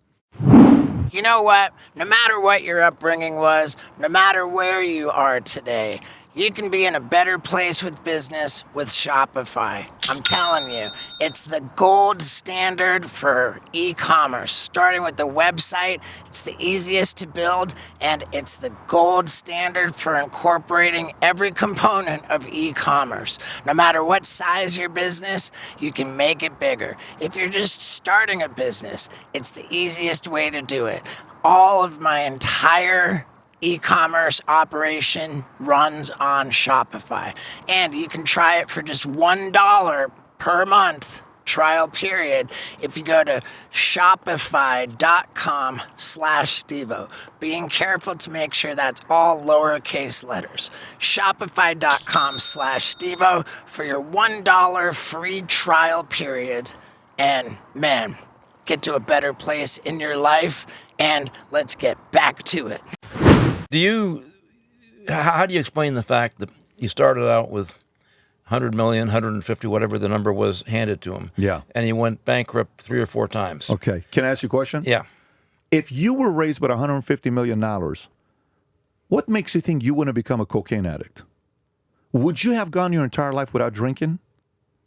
You know what? No matter what your upbringing was, no matter where you are today, you can be in a better place with business with Shopify. I'm telling you, it's the gold standard for e-commerce. Starting with the website, it's the easiest to build, and it's the gold standard for incorporating every component of e-commerce. No matter what size your business, you can make it bigger. If you're just starting a business, it's the easiest way to do it. All of my entire e-commerce operation runs on Shopify. And you can try it for just $1 per month trial period if you go to shopify.com/Stevo. Being careful to make sure that's all lowercase letters. Shopify.com/Stevo for your $1 free trial period. And man, get to a better place in your life, and let's get back to it. How do you explain the fact that you started out with 100 million, 150, whatever the number was handed to him? Yeah. And he went bankrupt 3 or 4 times. Okay. Can I ask you a question? Yeah. If you were raised with $150 million, what makes you think you wouldn't become a cocaine addict? Would you have gone your entire life without drinking?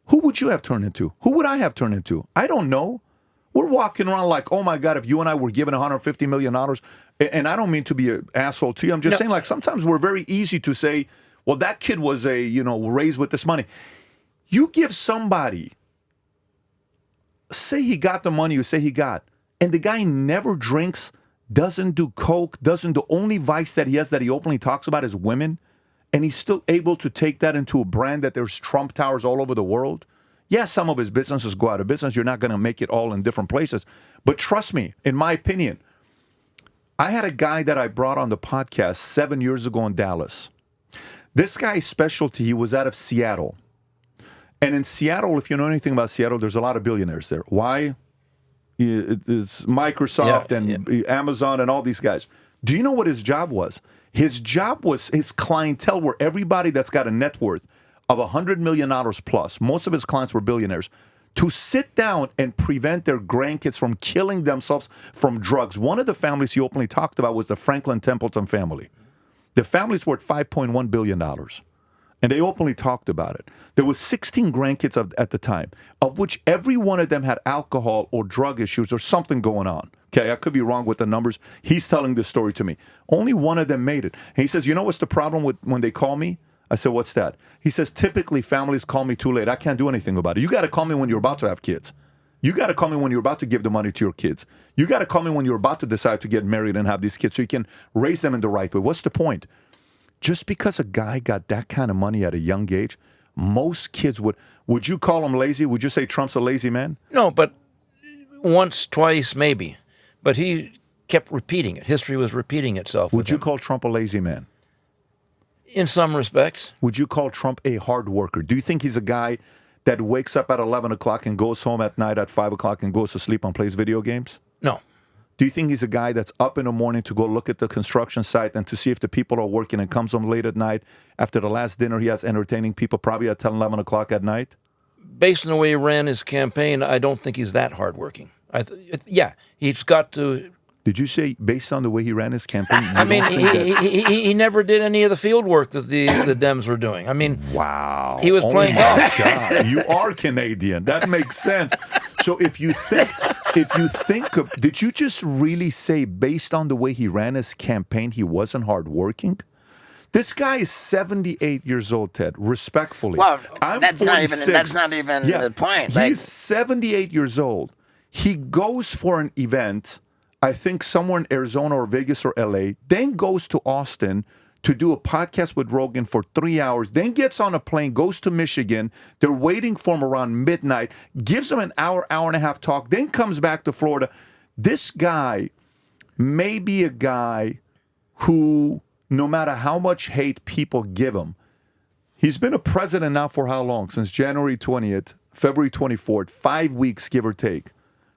Who would you have turned into? Who would I have turned into? I don't know. We're walking around like, oh my God, if you and I were given $150 million, and I don't mean to be an asshole to you, I'm just saying, like, sometimes we're very easy to say, well, that kid was raised with this money. You give somebody, say he got the money you say he got, and the guy never drinks, doesn't do coke, the only vice that he has that he openly talks about is women, and he's still able to take that into a brand that there's Trump towers all over the world. Yeah, some of his businesses go out of business. You're not going to make it all in different places. But trust me, in my opinion, I had a guy that I brought on the podcast 7 years ago in Dallas. This guy's specialty, he was out of Seattle. And in Seattle, if you know anything about Seattle, there's a lot of billionaires there. Why? It's Microsoft and Amazon and all these guys. Do you know what his job was? His job was, his clientele were everybody that's got a net worth of $100 million plus. Most of his clients were billionaires. To sit down and prevent their grandkids from killing themselves from drugs. One of the families he openly talked about was the Franklin Templeton family. The family's worth $5.1 billion. And they openly talked about it. There was 16 grandkids at the time, of which every one of them had alcohol or drug issues or something going on. Okay, I could be wrong with the numbers. He's telling this story to me. Only one of them made it. And he says, you know what's the problem with when they call me? I said, what's that? He says, typically families call me too late. I can't do anything about it. You got to call me when you're about to have kids. You got to call me when you're about to give the money to your kids. You got to call me when you're about to decide to get married and have these kids so you can raise them in the right way. What's the point? Just because a guy got that kind of money at a young age, most kids would you call him lazy? Would you say Trump's a lazy man? No, but once, twice, maybe. But he kept repeating it. History was repeating itself. Would you call Trump a lazy man? In some respects. Would you call Trump a hard worker? Do you think he's a guy that wakes up at 11 o'clock and goes home at night at 5 o'clock and goes to sleep and plays video games? No. Do you think he's a guy that's up in the morning to go look at the construction site and to see if the people are working and comes home late at night after the last dinner he has entertaining people probably at 10, 11 o'clock at night? Based on the way he ran his campaign, I don't think he's that hardworking. He's got to... Did you say based on the way he ran his campaign? I mean, he never did any of the field work that the Dems were doing. I mean, wow. He was playing golf. God, you are Canadian. That makes sense. So if you think of, did you just really say based on the way he ran his campaign, he wasn't hardworking? This guy is 78 years old, Ted. Respectfully, well, I'm that's 46. not even the point. He's 78 years old. He goes for an event, I think somewhere in Arizona or Vegas or LA, then goes to Austin to do a podcast with Rogan for 3 hours, then gets on a plane, goes to Michigan. They're waiting for him around midnight, gives him an hour and a half talk, then comes back to Florida. This guy may be a guy who, no matter how much hate people give him, he's been a president now for how long? Since January 20th, February 24th, 5 weeks, give or take.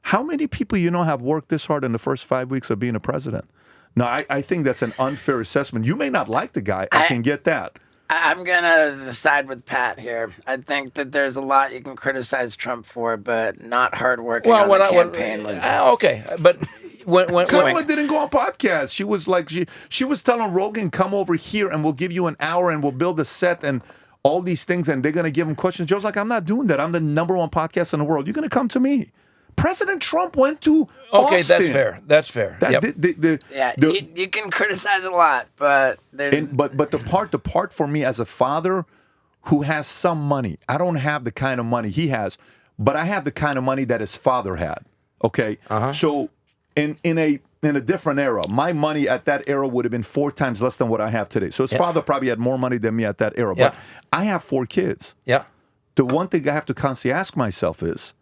How many people you know have worked this hard in the first 5 weeks of being a president? No, I think that's an unfair assessment. You may not like the guy. I can get that. I'm going to side with Pat here. I think that there's a lot you can criticize Trump for, but not hard working on the campaign. Okay, but when someone didn't go on podcast, she was like, she was telling Rogan, come over here and we'll give you an hour and we'll build a set and all these things and they're going to give him questions. Joe's like, I'm not doing that. I'm the #1 podcast in the world. You're going to come to me. President Trump went to Austin. Okay, that's fair. You can criticize a lot, but there's... But the part for me as a father who has some money, I don't have the kind of money he has, but I have the kind of money that his father had. Okay, so in a different era, my money at that era would have been 4 times less than what I have today. So his father probably had more money than me at that era. But I have 4 kids. Yeah. The one thing I have to constantly ask myself is,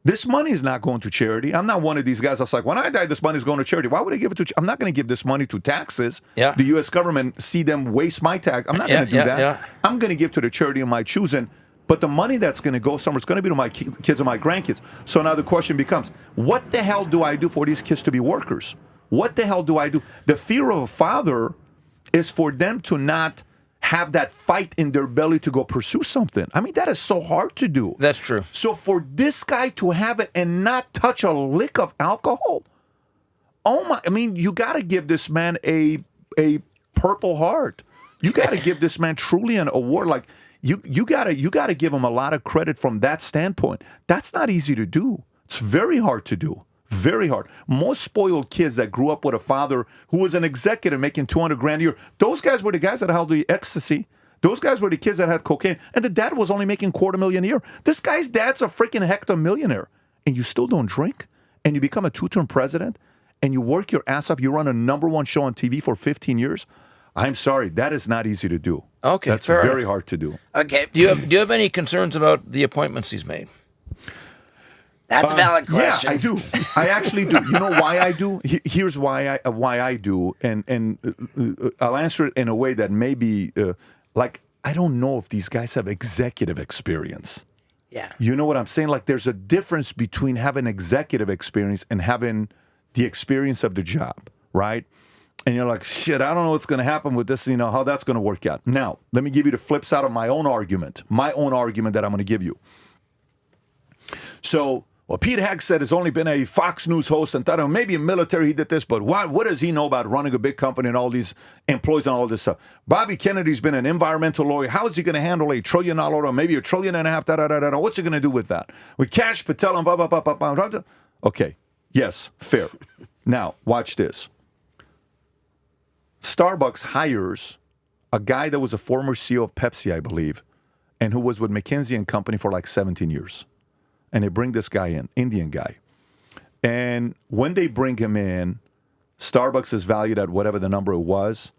this money is not going to charity. I'm not one of these guys that's like, when I die, this money is going to charity. Why would I give it to? I'm not going to give this money to taxes. Yeah. The U.S. government see them waste my tax. I'm not going to do that. Yeah. I'm going to give to the charity of my choosing. But the money that's going to go somewhere is going to be to my kids and my grandkids. So now the question becomes, what the hell do I do for these kids to be workers? What the hell do I do? The fear of a father is for them to not have that fight in their belly to go pursue something. I mean, that is so hard to do. That's true. So for this guy to have it and not touch a lick of alcohol, I mean, you got to give this man a Purple Heart. You got to give this man truly an award. Like you got to give him a lot of credit from that standpoint. That's not easy to do. It's very hard to do. Very hard. Most spoiled kids that grew up with a father who was an executive making 200 grand a year, those guys were the guys that held the ecstasy. Those guys were the kids that had cocaine, and the dad was only making $250,000 a year. This guy's dad's a freaking hectomillionaire, and you still don't drink, and you become a two-term president, and you work your ass off. You run a #1 show on TV for 15 years. I'm sorry, that is not easy to do. Okay, that's fair very enough. hard to do. Okay. Do you have any concerns about the appointments he's made? That's a valid question. Yeah, I do. I actually do. You know why I do? Here's why I do, and I'll answer it in a way that maybe like I don't know if these guys have executive experience. Yeah. You know what I'm saying? Like there's a difference between having executive experience and having the experience of the job, right? And you're like, shit, I don't know what's going to happen with this, how that's going to work out. Now, let me give you the flip side of my own argument that I'm going to give you. So, well, Pete Hagg said has only been a Fox News host and thought maybe in military he did this, but what does he know about running a big company and all these employees and all this stuff? Bobby Kennedy's been an environmental lawyer. How is he going to handle $1 trillion or maybe $1.5 trillion? What's he going to do with that? With Cash Patel and blah, blah, blah, blah, blah. Okay, yes, fair. Now, watch this. Starbucks hires a guy that was a former CEO of Pepsi, I believe, and who was with McKinsey and Company for like 17 years. And they bring this guy in, Indian guy. And when they bring him in, Starbucks is valued at whatever the number it was.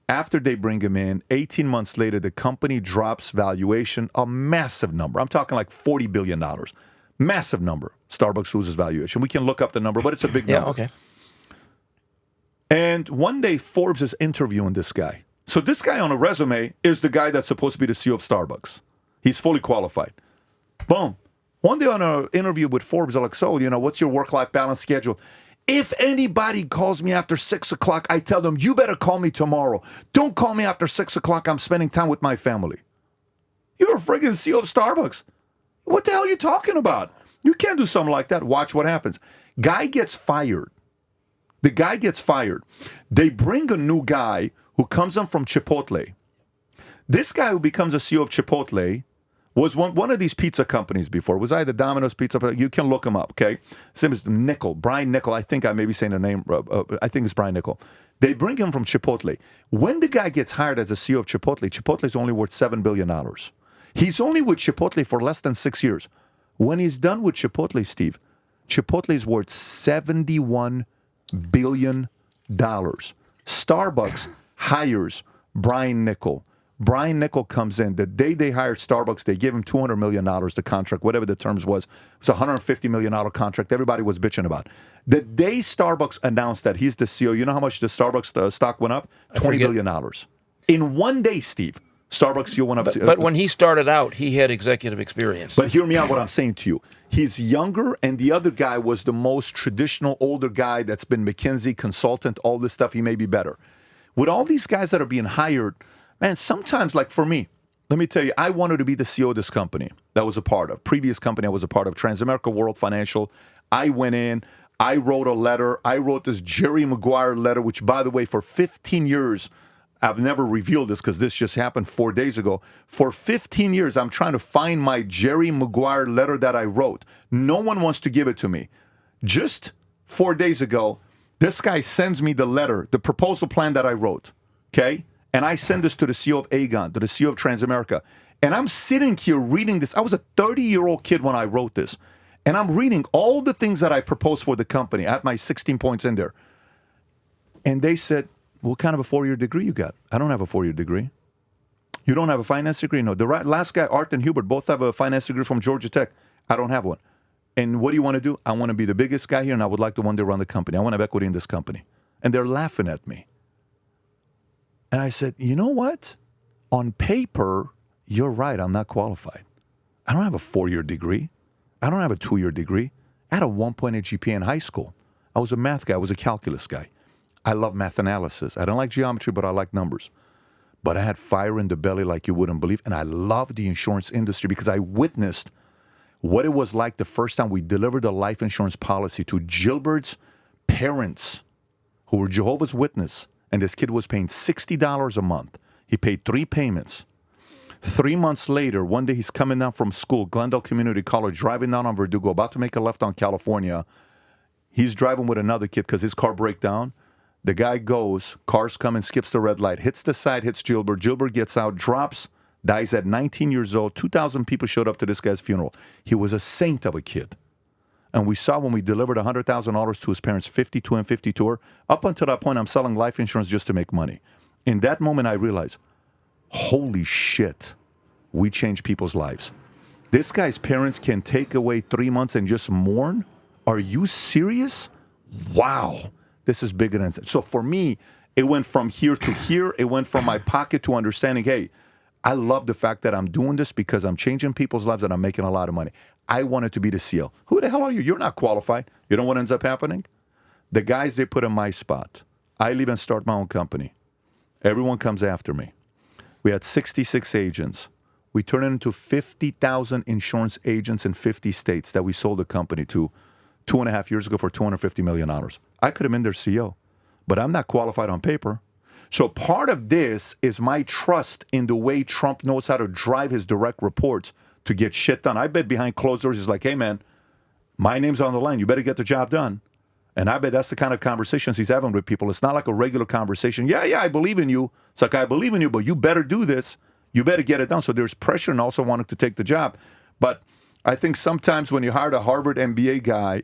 After they bring him in, 18 months later, the company drops valuation, a massive number. I'm talking like $40 billion. Massive number. Starbucks loses valuation. We can look up the number, but it's a big number. Yeah, okay. And one day, Forbes is interviewing this guy. So this guy on a resume is the guy that's supposed to be the CEO of Starbucks. He's fully qualified. Boom. One day on an interview with Forbes, they're like, so, what's your work-life balance schedule? If anybody calls me after 6 o'clock, I tell them, you better call me tomorrow. Don't call me after 6 o'clock. I'm spending time with my family. You're a friggin' CEO of Starbucks. What the hell are you talking about? You can't do something like that. Watch what happens. Guy gets fired. The guy gets fired. They bring a new guy who comes in from Chipotle. This guy who becomes a CEO of Chipotle was one of these pizza companies before. It was either Domino's Pizza. You can look him up, okay? His name is Brian Nichol. I think I may be saying the name. I think it's Brian Nichol. They bring him from Chipotle. When the guy gets hired as a CEO of Chipotle, Chipotle is only worth $7 billion. He's only with Chipotle for less than 6 years. When he's done with Chipotle, Steve, Chipotle is worth $71 billion. Starbucks hires Brian Nichol. Brian Nichol comes in. The day they hired Starbucks, they gave him $200 million the contract, whatever the terms was. It was a $150 million contract. Everybody was bitching about. The day Starbucks announced that he's the CEO, you know how much the Starbucks stock went up? $20 billion. In one day, Steve, Starbucks CEO went up. But when he started out, he had executive experience. But hear me out what I'm saying to you. He's younger, and the other guy was the most traditional older guy that's been McKinsey consultant, all this stuff. He may be better. With all these guys that are being hired, man, sometimes, like for me, let me tell you, I wanted to be the CEO of this company that I was a part of. Previous company I was a part of, Transamerica World Financial. I went in, I wrote a letter. I wrote this Jerry Maguire letter, which, by the way, for 15 years, I've never revealed this because this just happened 4 days ago. For 15 years, I'm trying to find my Jerry Maguire letter that I wrote. No one wants to give it to me. Just 4 days ago, this guy sends me the letter, the proposal plan that I wrote, okay? And I send this to the CEO of Aegon, to the CEO of Transamerica. And I'm sitting here reading this. I was a 30-year-old kid when I wrote this. And I'm reading all the things that I proposed for the company. I had my 16 points in there. And they said, what kind of a 4-year degree you got? I don't have a 4-year degree. You don't have a finance degree? No. The last guy, Art and Hubert, both have a finance degree from Georgia Tech. I don't have one. And what do you want to do? I want to be the biggest guy here, and I would like to one day run the company. I want to have equity in this company. And they're laughing at me. And I said, you know what? On paper, you're right. I'm not qualified. I don't have a 4-year degree. I don't have a 2-year degree. I had a 1.8 GPA in high school. I was a math guy. I was a calculus guy. I love math analysis. I don't like geometry, but I like numbers. But I had fire in the belly like you wouldn't believe. And I love the insurance industry because I witnessed what it was like the first time we delivered a life insurance policy to Gilbert's parents, who were Jehovah's Witnesses. And this kid was paying $60 a month. He paid 3 payments. 3 months later, one day he's coming down from school, Glendale Community College, driving down on Verdugo, about to make a left on California. He's driving with another kid because his car break down. The guy goes, cars come and skips the red light, hits the side, hits Gilbert. Gilbert gets out, drops, dies at 19 years old. 2,000 people showed up to this guy's funeral. He was a saint of a kid. And we saw when we delivered $100,000 to his parents, 52 and 52. Up until that point, I'm selling life insurance just to make money. In that moment, I realized, holy shit, we changed people's lives. This guy's parents can take away 3 months and just mourn? Are you serious? Wow. This is bigger than... So for me, it went from here to here. It went from my pocket to understanding, hey, I love the fact that I'm doing this because I'm changing people's lives and I'm making a lot of money. I wanted to be the CEO. Who the hell are you? You're not qualified. You know what ends up happening? The guys they put in my spot. I leave and start my own company. Everyone comes after me. We had 66 agents. We turned it into 50,000 insurance agents in 50 states that we sold the company to 2.5 years ago for $250 million. I could have been their CEO, but I'm not qualified on paper. So part of this is my trust in the way Trump knows how to drive his direct reports to get shit done. I bet behind closed doors he's like, hey, man, my name's on the line. You better get the job done. And I bet that's the kind of conversations he's having with people. It's not like a regular conversation. Yeah, I believe in you. It's like, I believe in you, but you better do this. You better get it done. So there's pressure and also wanting to take the job. But I think sometimes when you hire a Harvard MBA guy,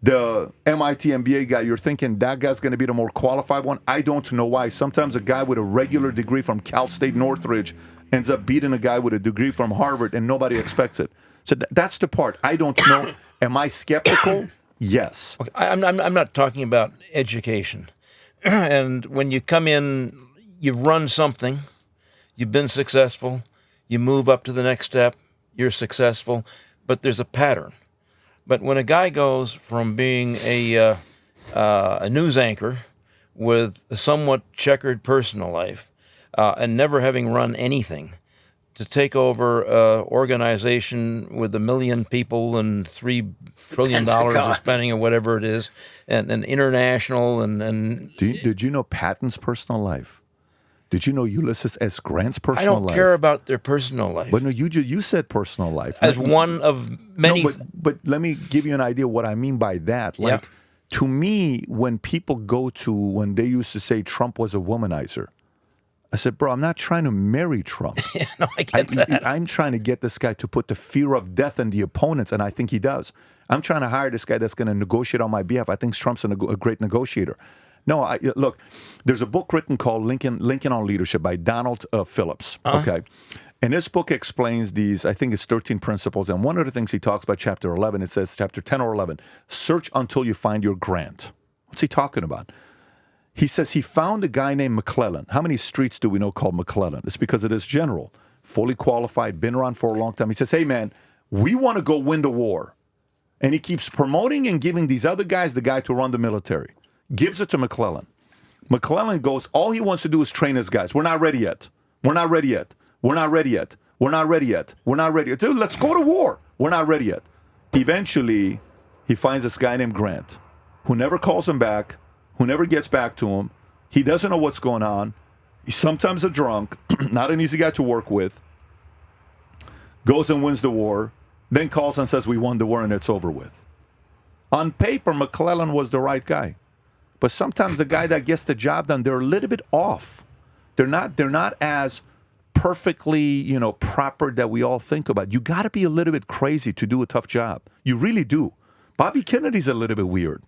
the MIT MBA guy, you're thinking that guy's going to be the more qualified one. I don't know why. Sometimes a guy with a regular degree from Cal State Northridge ends up beating a guy with a degree from Harvard, and nobody expects it. So that's the part. I don't know. Am I skeptical? Yes. Okay. I'm not talking about education. And when you come in, you've run something, you've been successful, you move up to the next step, you're successful, but there's a pattern. But when a guy goes from being a news anchor with a somewhat checkered personal life and never having run anything to take over an organization with 1 million people and $3 trillion of spending or whatever it is, and international and did you know Patton's personal life? Did you know Ulysses S. Grant's personal life? I don't care about their personal life. But no, you said personal life. As one of many. No, but let me give you an idea what I mean by that. Like, to me, when people when they used to say Trump was a womanizer, I said, bro, I'm not trying to marry Trump. No, I get that. I'm trying to get this guy to put the fear of death in the opponents, and I think he does. I'm trying to hire this guy that's going to negotiate on my behalf. I think Trump's a great negotiator. No, look, there's a book written called Lincoln on Leadership by Donald Phillips, okay? And this book explains these, I think it's 13 principles, and one of the things he talks about, chapter 11, it says, chapter 10 or 11, search until you find your Grant. What's he talking about? He says he found a guy named McClellan. How many streets do we know called McClellan? It's because of this general, fully qualified, been around for a long time. He says, hey, man, we want to go win the war. And he keeps promoting and giving these other guys the guy to run the military. Gives it to McClellan. McClellan goes, all he wants to do is train his guys. We're not ready yet. We're not ready yet. We're not ready yet. We're not ready yet. We're not ready yet. Dude, let's go to war. We're not ready yet. Eventually, he finds this guy named Grant, who never calls him back, who never gets back to him. He doesn't know what's going on. He's sometimes a drunk, not an easy guy to work with. Goes and wins the war, then calls and says, we won the war and it's over with. On paper, McClellan was the right guy. But sometimes the guy that gets the job done, they're a little bit off. They're not as perfectly, proper that we all think about. You got to be a little bit crazy to do a tough job. You really do. Bobby Kennedy's a little bit weird.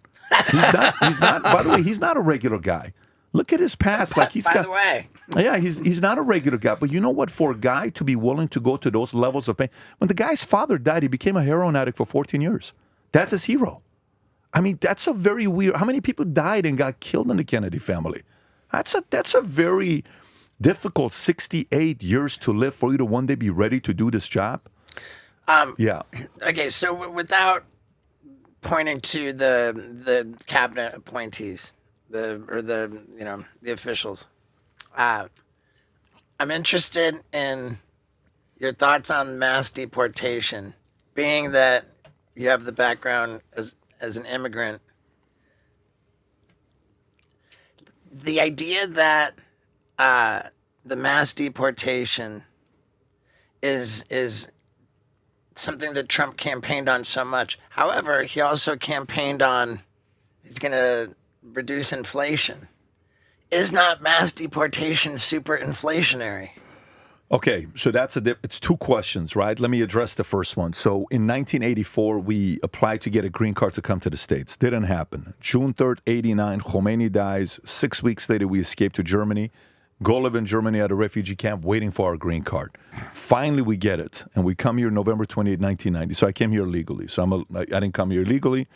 He's not. By the way, he's not a regular guy. Look at his past. Like By the way, yeah, he's not a regular guy. But you know what? For a guy to be willing to go to those levels of pain, when the guy's father died, he became a heroin addict for 14 years. That's his hero. I mean, that's a very weird. How many people died and got killed in the Kennedy family? That's a very difficult 68 years to live for you to one day be ready to do this job. Yeah. Okay, so without pointing to the cabinet appointees, the officials, I'm interested in your thoughts on mass deportation, being that you have the background as an immigrant. The idea that the mass deportation is something that Trump campaigned on so much. However, he also campaigned on He's going to reduce inflation. Is not mass deportation super inflationary? Okay, so it's two questions, right? Let me address the first one. So in 1984, we applied to get a green card to come to the States. Didn't happen. June 3rd, 89, Khomeini dies. 6 weeks later, we escape to Germany. Go live in Germany at a refugee camp waiting for our green card. Finally, we get it. And we come here November 28, 1990. So I came here legally. So I didn't come here legally.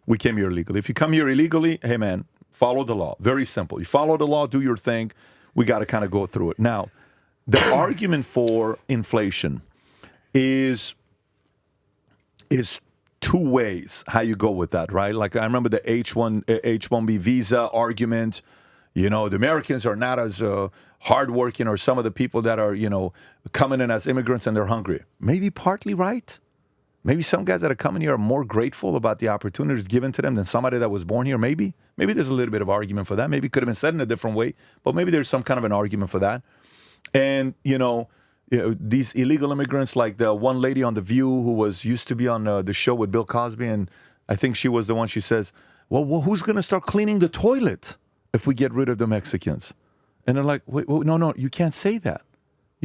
We came here legally. If you come here illegally, hey, man, follow the law. Very simple. You follow the law, do your thing. We got to kind of go through it. Now, the argument for inflation is two ways how you go with that, right? Like I remember the H-1B visa argument. You know, the Americans are not as hardworking, or some of the people that are, coming in as immigrants and they're hungry. Maybe partly right. Maybe some guys that are coming here are more grateful about the opportunities given to them than somebody that was born here. Maybe there's a little bit of argument for that. Maybe it could have been said in a different way, but maybe there's some kind of an argument for that. And, these illegal immigrants, like the one lady on The View who used to be on the show with Bill Cosby, and I think she was the one, she says, well who's going to start cleaning the toilet if we get rid of the Mexicans? And they're like, wait, no, you can't say that.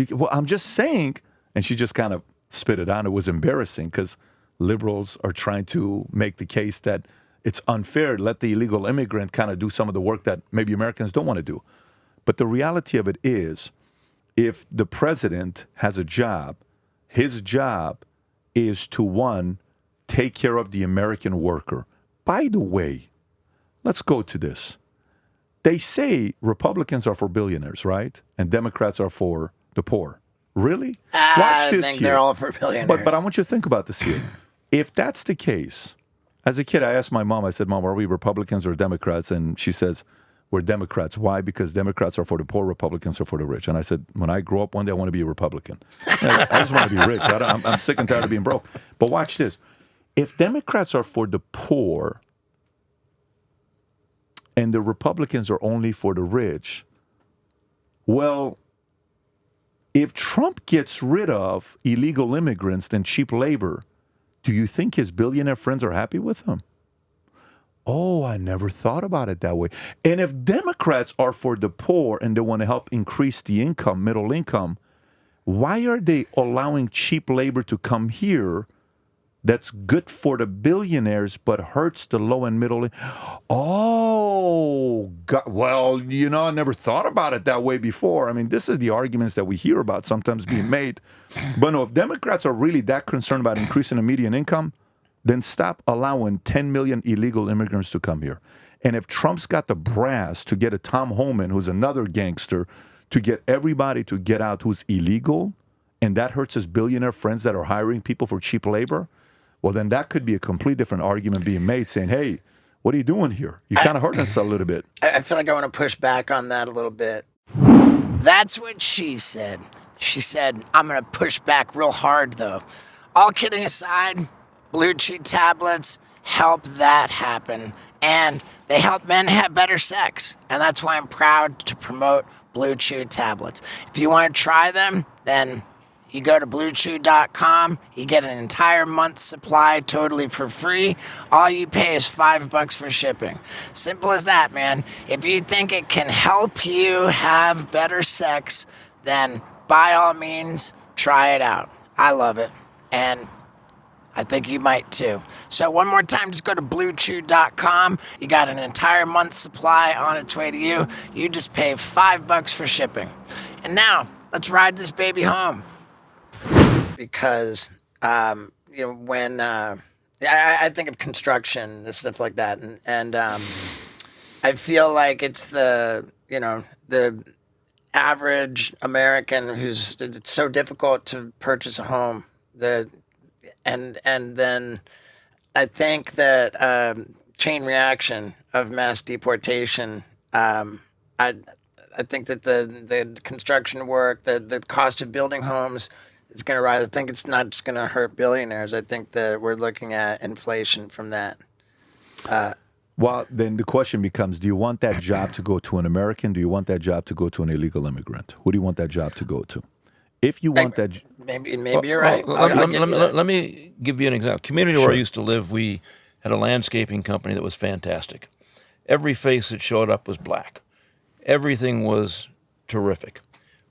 Well, I'm just saying. And she just kind of spit it out. It was embarrassing because liberals are trying to make the case that it's unfair to let the illegal immigrant kind of do some of the work that maybe Americans don't want to do. But the reality of it is, if the president has a job, his job is to, one, take care of the American worker. By the way, let's go to this. They say Republicans are for billionaires, right? And Democrats are for the poor. Really? Watch this I think here. they're all for billionaires. But I want you to think about this here. If that's the case, as a kid, I asked my mom, I said, Mom, are we Republicans or Democrats? And she says, we're Democrats. Why? Because Democrats are for the poor, Republicans are for the rich. And I said, when I grow up one day, I want to be a Republican. I just want to be rich. I'm sick and tired of being broke. But watch this. If Democrats are for the poor and the Republicans are only for the rich, well, if Trump gets rid of illegal immigrants and cheap labor, do you think his billionaire friends are happy with him? Oh, I never thought about it that way. And if Democrats are for the poor and they want to help increase the income, middle income, why are they allowing cheap labor to come here that's good for the billionaires but hurts the low and middle? Oh, God. Well, I never thought about it that way before. I mean, this is the arguments that we hear about sometimes being made. But no, if Democrats are really that concerned about increasing the median income, then stop allowing 10 million illegal immigrants to come here. And if Trump's got the brass to get a Tom Homan, who's another gangster, to get everybody to get out who's illegal, and that hurts his billionaire friends that are hiring people for cheap labor, well, then that could be a completely different argument being made, saying, hey, what are you doing here? You're kind of hurting us a little bit. I feel like I want to push back on that a little bit. That's what she said. She said, I'm going to push back real hard, though. All kidding aside, Blue Chew tablets help that happen, and they help men have better sex, and that's why I'm proud to promote Blue Chew tablets. If you want to try them, then you go to BlueChew.com, you get an entire month's supply totally for free. All you pay is $5 for shipping. Simple as that, man. If you think it can help you have better sex, then by all means, try it out. I love it, and I think you might too. So one more time, just go to BlueChew.com. You got an entire month's supply on its way to you. You just pay $5 for shipping. And now, let's ride this baby home. Because, when I think of construction and stuff like that, and I feel like it's the average American it's so difficult to purchase a home. And then I think that chain reaction of mass deportation. I think that the construction work, the cost of building homes is going to rise. I think it's not just going to hurt billionaires. I think that we're looking at inflation from that. Well, then the question becomes: do you want that job to go to an American? Do you want that job to go to an illegal immigrant? Who do you want that job to go to? If you want that, maybe you're right. Let me give you an example. Community where I used to live, we had a landscaping company that was fantastic. Every face that showed up was black. Everything was terrific.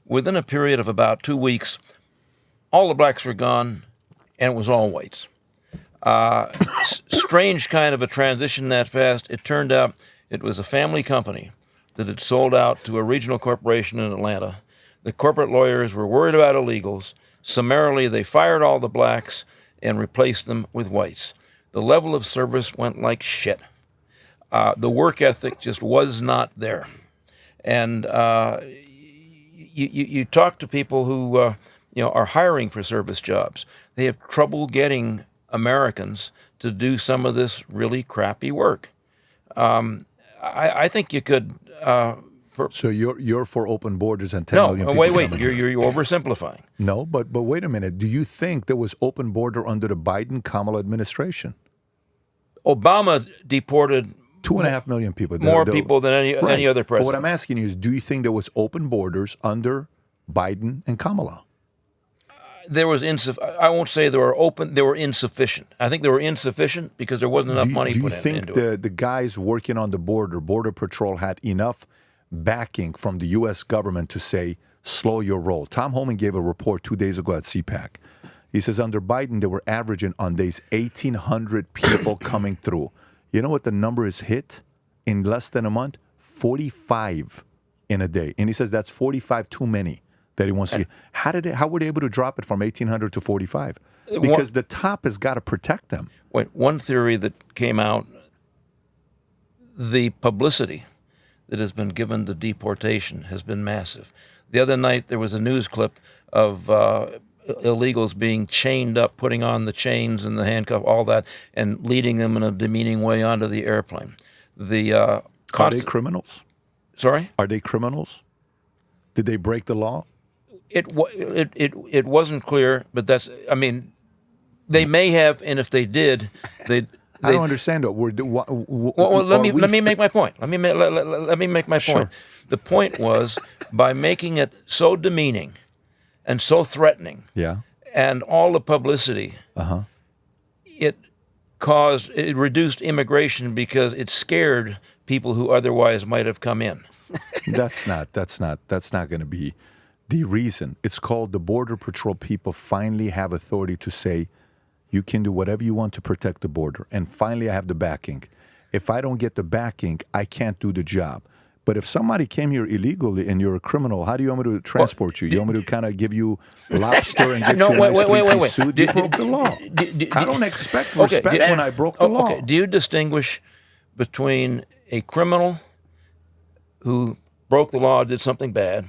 Within a period of about 2 weeks, all the blacks were gone, and it was all whites. Strange kind of a transition that fast. It turned out it was a family company that had sold out to a regional corporation in Atlanta. The corporate lawyers were worried about illegals. Summarily, they fired all the blacks and replaced them with whites. The level of service went like shit. The work ethic just was not there. And you talk to people who are hiring for service jobs. They have trouble getting Americans to do some of this really crappy work. I think you could. So you're for open borders and 10 million people. Wait. You're oversimplifying. No, but wait a minute. Do you think there was open border under the Biden-Kamala administration? Obama deported 2.5 million people. More people than any other But president. what I'm asking you is, do you think there was open borders under Biden and Kamala? There was I won't say they were open. They were insufficient. I think they were insufficient because there wasn't enough money put into it. Do you think the guys working on the Border Patrol, had enough backing from the U.S. government to say, slow your roll? Tom Homan gave a report 2 days ago at CPAC. He says under Biden, they were averaging on days 1,800 people coming through. You know what the number is hit in less than a month? 45 in a day. And he says that's 45 too many that he wants to get. How were they able to drop it from 1,800 to 45? Because the top has got to protect them. Wait, one theory that came out, the publicity that has been given to deportation has been massive. The other night there was a news clip of illegals being chained up, putting on the chains and the handcuff, all that, and leading them in a demeaning way onto the airplane. Are they criminals? Sorry? Are they criminals? Did they break the law? It wasn't clear, but they may have, and if they did, they. I don't understand it. Let me make my point. Let me make my point. Sure. The point was, by making it so demeaning and so threatening, and all the publicity, it reduced immigration because it scared people who otherwise might have come in. That's not going to be the reason. It's called the Border Patrol people finally have authority to say, you can do whatever you want to protect the border. And finally, I have the backing. If I don't get the backing, I can't do the job. But if somebody came here illegally and you're a criminal, how do you want me to transport you? You want me to kind of give you lobster and get you a nice three-piece suit? You broke the law. I don't expect respect when I broke the law. Okay. Do you distinguish between a criminal who broke the law, did something bad,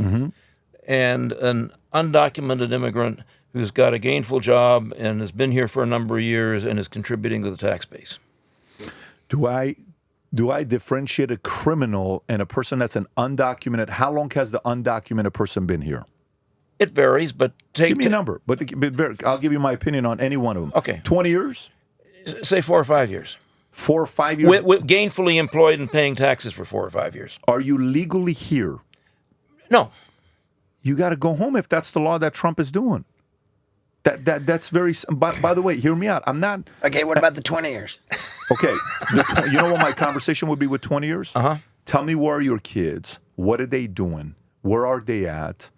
and an undocumented immigrant who's got a gainful job and has been here for a number of years and is contributing to the tax base? Do I differentiate a criminal and a person that's an undocumented? How long has the undocumented person been here? It varies, but give me a number. But I'll give you my opinion on any one of them. Okay. 20 years? Say 4 or 5 years. 4 or 5 years? With gainfully employed and paying taxes for 4 or 5 years. Are you legally here? No. You got to go home if that's the law that Trump is doing. That's very. By the way, hear me out. I'm not. Okay, what about the 20 years? Okay, you know what my conversation would be with 20 years? Tell me, where are your kids? What are they doing? Where are they at?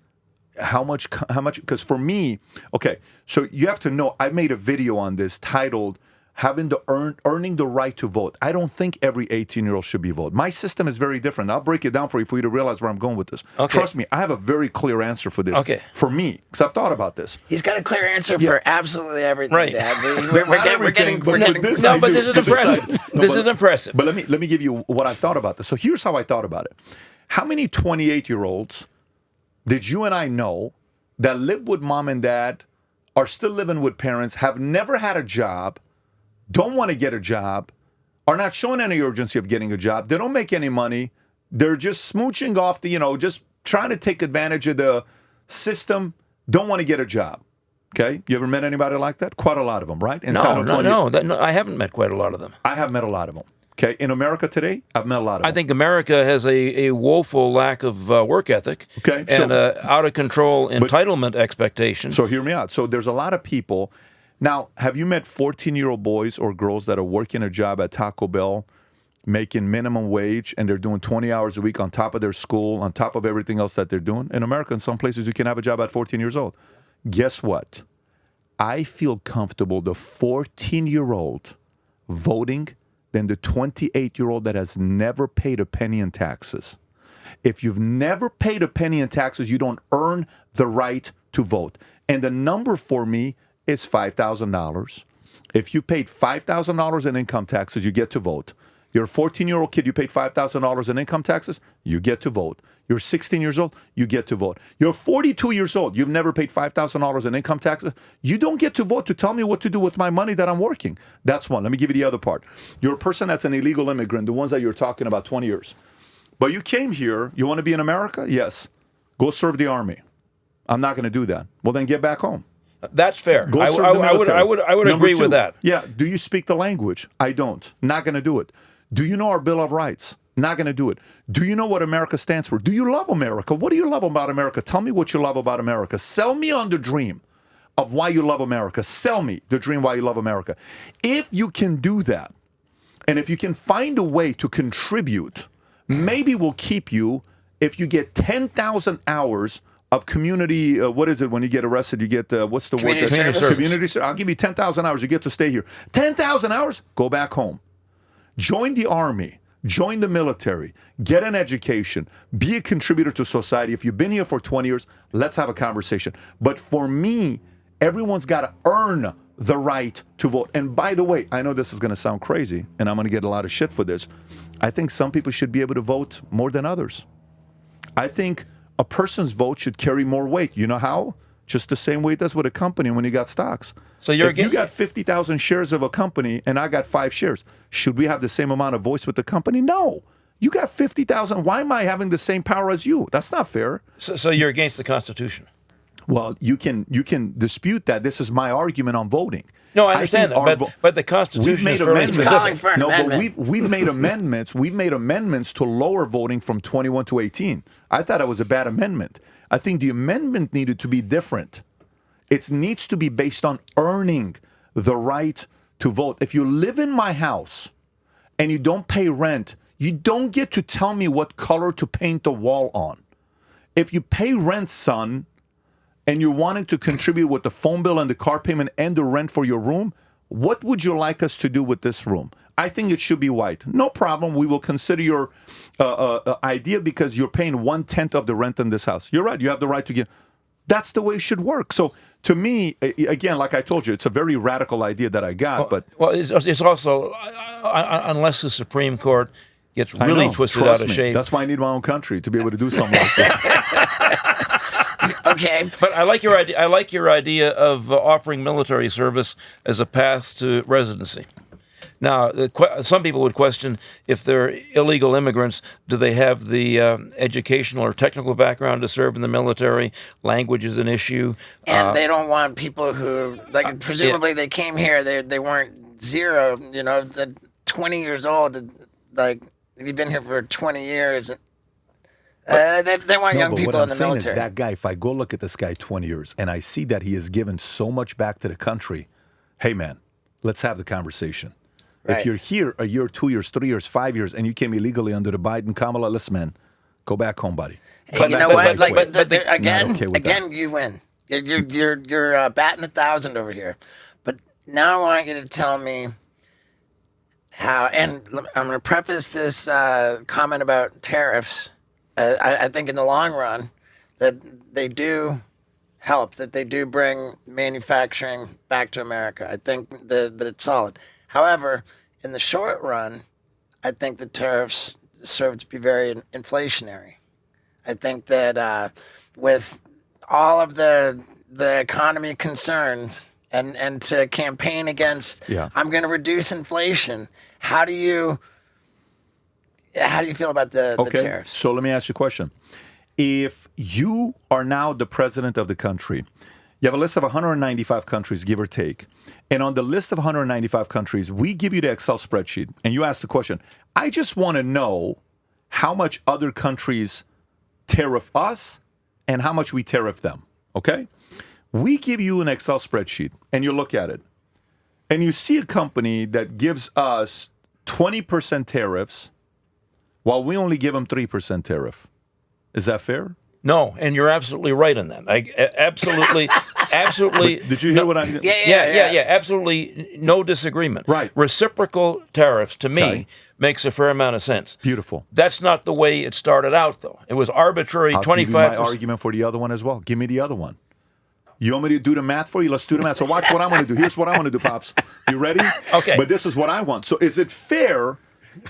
How much? Because for me, okay, so you have to know, I made a video on this titled earning the right to vote. I don't think every 18-year-old should be voting. My system is very different. I'll break it down for you to realize where I'm going with this. Okay. Trust me, I have a very clear answer for this. Okay. For me, because I've thought about this. He's got a clear answer for absolutely everything, Right. Dad. We're getting. This is impressive. This is impressive. But let me give you what I thought about this. So here's how I thought about it. How many 28-year-olds did you and I know that live with mom and dad, are still living with parents, have never had a job, don't want to get a job, are not showing any urgency of getting a job, they don't make any money, they're just smooching off just trying to take advantage of the system, don't want to get a job. Okay? You ever met anybody like that? Quite a lot of them, right? No, I haven't met quite a lot of them. I have met a lot of them. Okay? In America today, I've met a lot of them. I think America has a woeful lack of work ethic, okay, and out of control entitlement expectation. So hear me out. So there's a lot of people Now, have you met 14-year-old boys or girls that are working a job at Taco Bell, making minimum wage, and they're doing 20 hours a week on top of their school, on top of everything else that they're doing? In America, in some places, you can have a job at 14 years old. Guess what? I feel comfortable the 14-year-old voting than the 28-year-old that has never paid a penny in taxes. If you've never paid a penny in taxes, you don't earn the right to vote. And the number for me is $5,000. If you paid $5,000 in income taxes, you get to vote. You're a 14-year-old kid, you paid $5,000 in income taxes, you get to vote. You're 16 years old, you get to vote. You're 42 years old, you've never paid $5,000 in income taxes, you don't get to vote to tell me what to do with my money that I'm working. That's one. Let me give you the other part. You're a person that's an illegal immigrant, the ones that you're talking about 20 years. But you came here, you want to be in America? Yes. Go serve the army. I'm not going to do that. Well, then get back home. That's fair. Go serve the military. I would agree with that. Yeah. Do you speak the language? I don't. Not going to do it. Do you know our Bill of Rights? Not going to do it. Do you know what America stands for? Do you love America? What do you love about America? Tell me what you love about America. Sell me on the dream of why you love America. Sell me the dream why you love America. If you can do that, and if you can find a way to contribute, maybe we'll keep you if you get 10,000 hours of community, what is it when you get arrested? You get, what's the word? Community service. Community service. I'll give you 10,000 hours. You get to stay here. 10,000 hours? Go back home. Join the army. Join the military. Get an education. Be a contributor to society. If you've been here for 20 years, let's have a conversation. But for me, everyone's got to earn the right to vote. And by the way, I know this is going to sound crazy, and I'm going to get a lot of shit for this. I think some people should be able to vote more than others. I think a person's vote should carry more weight. You know how? Just the same way it does with a company when you got stocks. So if you got 50,000 shares of a company and I got 5 shares, should we have the same amount of voice with the company? No. You got 50,000. Why am I having the same power as you? That's not fair. So you're against the Constitution? Well, you can dispute that. This is my argument on voting. No, I understand that, but the Constitution we've made is fairly amendments. specific. But we've made amendments. We've made amendments to lower voting from 21 to 18. I thought it was a bad amendment. I think the amendment needed to be different. It needs to be based on earning the right to vote. If you live in my house and you don't pay rent, you don't get to tell me what color to paint the wall on. If you pay rent, son, and you're wanting to contribute with the phone bill and the car payment and the rent for your room, what would you like us to do with this room? I think it should be white. No problem. We will consider your idea because you're paying 1/10 of the rent in this house. You're right. You have the right to get. That's the way it should work. So to me, again, like I told you, it's a very radical idea that I got. Well, it's also, unless the Supreme Court gets really twisted out of shape. That's why I need my own country to be able to do something like this. Okay. But I like your idea. I like your idea of offering military service as a path to residency. Now, some people would question if they're illegal immigrants, do they have the educational or technical background to serve in the military? Language is an issue. And they don't want people who, like, presumably they came here, they weren't zero, 20 years old, like, if you've been here for 20 years. They want young people in the military. What I'm saying is that guy, if I go look at this guy 20 years and I see that he has given so much back to the country, hey, man, let's have the conversation. Right. If you're here a year, 2 years, 3 years, 5 years, and you came illegally under the Biden, Kamala, listen, man, go back home, buddy. Hey, you know what? Again, you win. You're batting 1,000 over here. But now I want you to tell me how, and I'm going to preface this comment about tariffs. I think in the long run that they do help, that they do bring manufacturing back to America. I think that it's solid. However, in the short run, I think the tariffs serve to be very inflationary. I think that with all of the economy concerns and to campaign against, I'm going to reduce inflation. How do you feel about the tariffs? So let me ask you a question. If you are now the president of the country, you have a list of 195 countries, give or take. And on the list of 195 countries, we give you the Excel spreadsheet. And you ask the question, I just want to know how much other countries tariff us and how much we tariff them. Okay? We give you an Excel spreadsheet and you look at it. and you see a company that gives us 20% tariffs while we only give them 3% tariff. Is that fair? No, and you're absolutely right on that. Absolutely. Did you hear what I'm? Yeah. Absolutely, no disagreement. Right. Reciprocal tariffs to me Okay. makes a fair amount of sense. Beautiful. That's not the way it started out, though. It was arbitrary. I'll 25%. give you my argument for the other one as well. Give me the other one. You want me to do the math for you? Let's do the math. So watch what I'm going to do. Here's what I'm going to do, Pops. You ready? Okay. But this is what I want. So is it fair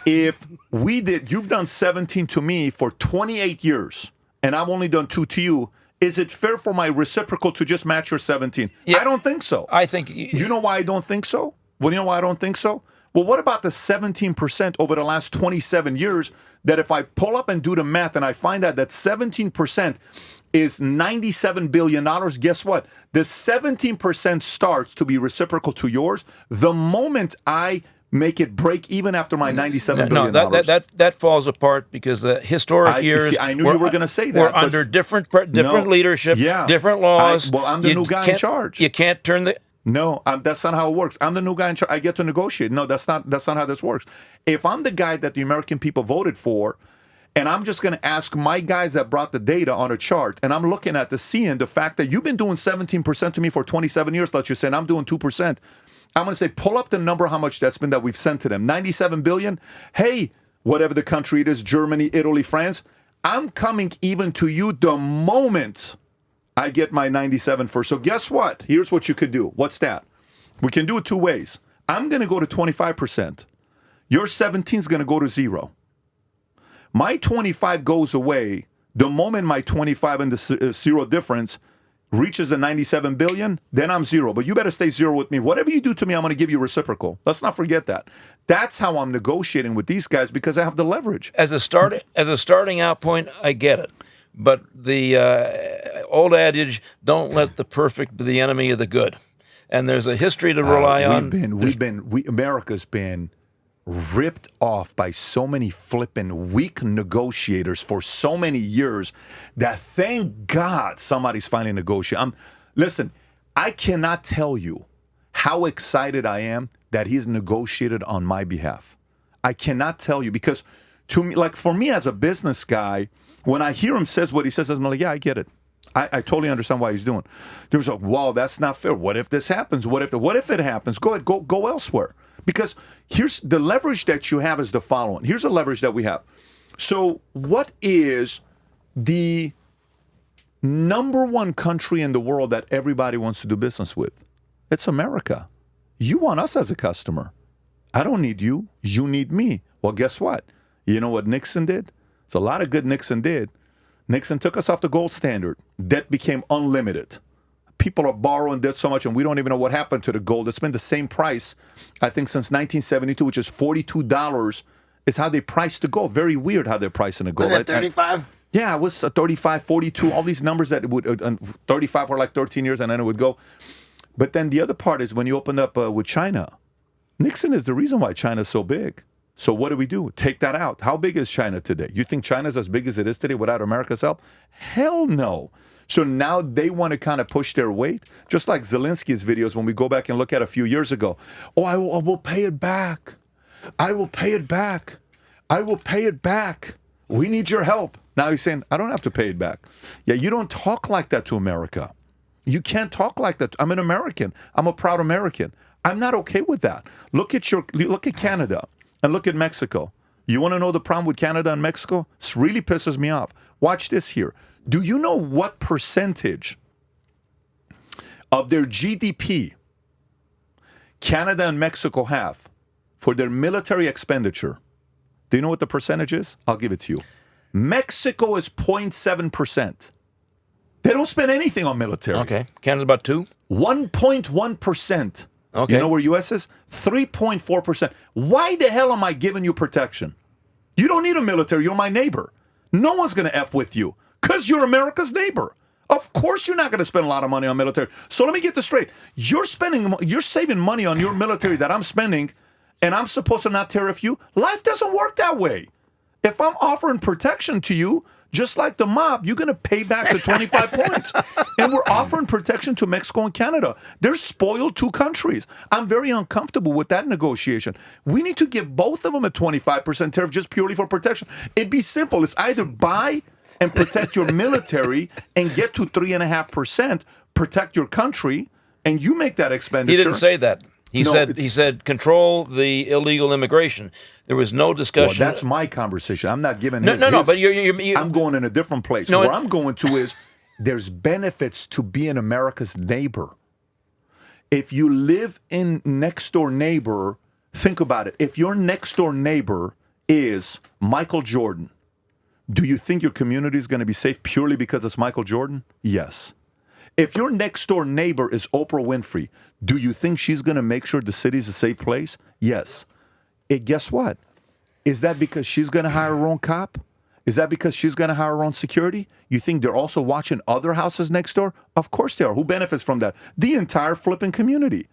if you've done 17 to me for 28 years, and I've only done 2 to you, is it fair for my reciprocal to just match your 17? Yeah. I don't think so. I think You know why I don't think so? Well, you know why I don't think so? Well, what about the 17% over the last 27 years that if I pull up and do the math and I find out that 17% is $97 billion, guess what? The 17% starts to be reciprocal to yours the moment I make it break even after my $97 billion. that falls apart because the historic years. I knew you were going to say that. We're under different leadership, different laws. I'm the new guy in charge. You can't turn the. No, that's not how it works. I'm the new guy in charge. I get to negotiate. No, that's not how this works. If I'm the guy that the American people voted for, and I'm just going to ask my guys that brought the data on a chart, and I'm looking at seeing the fact that you've been doing 17% to me for 27 years, let's just say, and I'm doing 2%. I'm going to say, pull up the number, how much that's been that we've sent to them. 97 billion. Hey, whatever the country it is, Germany, Italy, France, I'm coming even to you the moment I get my 97 first. So guess what? Here's what you could do. What's that? We can do it 2 ways. I'm going to go to 25%. Your 17 is going to go to 0. My 25 goes away the moment my 25 and the 0 difference reaches the 97 billion, then I'm 0. But you better stay 0 with me. Whatever you do to me, I'm going to give you reciprocal. Let's not forget that. That's how I'm negotiating with these guys because I have the leverage. As a starting out point, I get it. But the old adage, don't let the perfect be the enemy of the good. And there's a history to rely on. America's been ripped off by so many flippin' weak negotiators for so many years that thank God somebody's finally negotiating. Listen, I cannot tell you how excited I am that he's negotiated on my behalf. I cannot tell you because to me, like for me as a business guy, when I hear him says what he says, I'm like, yeah, I get it. I totally understand why he's doing. There was like, wow, that's not fair. What if this happens? What if it happens? Go ahead, go elsewhere. Because here's the leverage that you have is the following. Here's the leverage that we have. So what is the number one country in the world that everybody wants to do business with? It's America. You want us as a customer. I don't need you. You need me. Well, guess what? You know what Nixon did? It's a lot of good Nixon did. Nixon took us off the gold standard. Debt became unlimited. People are borrowing debt so much, and we don't even know what happened to the gold. It's been the same price, I think, since 1972, which is $42 is how they priced the gold. Very weird how they're pricing the gold. Was it 35? Yeah, it was 35, 42, all these numbers that would, 35 for like 13 years, and then it would go. But then the other part is when you opened up with China, Nixon is the reason why China is so big. So what do? Take that out. How big is China today? You think China's as big as it is today without America's help? Hell no. So now they want to kind of push their weight, just like Zelensky's videos when we go back and look at a few years ago. Oh, I will pay it back. I will pay it back. I will pay it back. We need your help. Now he's saying, I don't have to pay it back. Yeah, you don't talk like that to America. You can't talk like that. I'm an American. I'm a proud American. I'm not okay with that. Look at Canada and look at Mexico. You want to know the problem with Canada and Mexico? This really pisses me off. Watch this here. Do you know what percentage of their GDP Canada and Mexico have for their military expenditure? Do you know what the percentage is? I'll give it to you. Mexico is 0.7%. They don't spend anything on military. Okay. Canada's about 2? 1.1%. Okay. You know where U.S. is? 3.4%. Why the hell am I giving you protection? You don't need a military. You're my neighbor. No one's going to F with you because you're America's neighbor. Of course you're not going to spend a lot of money on military. So let me get this straight. You're saving money on your military that I'm spending, and I'm supposed to not tariff you? Life doesn't work that way. If I'm offering protection to you, Just like the mob, you're going to pay back the 25 points. And we're offering protection to Mexico and Canada. They're spoiled two countries. I'm very uncomfortable with that negotiation. We need to give both of them a 25% tariff just purely for protection. It'd be simple. It's either buy and protect your military and get to 3.5%, protect your country, and you make that expenditure. He didn't say that. He No, said control the illegal immigration. There was no discussion. Well, that's my conversation. I'm not giving No, his. no, but you're I'm going in a different place. No, Where I'm going to is there's benefits to being America's neighbor. If you live in next door neighbor, think about it. If your next door neighbor is Michael Jordan, do you think your community is going to be safe purely because it's Michael Jordan? Yes. If your next door neighbor is Oprah Winfrey, do you think she's going to make sure the city's a safe place? Yes. Guess what? Is that because she's going to hire her own cop? Is that because she's going to hire her own security? You think they're also watching other houses next door? Of course they are. Who benefits from that? The entire flipping community.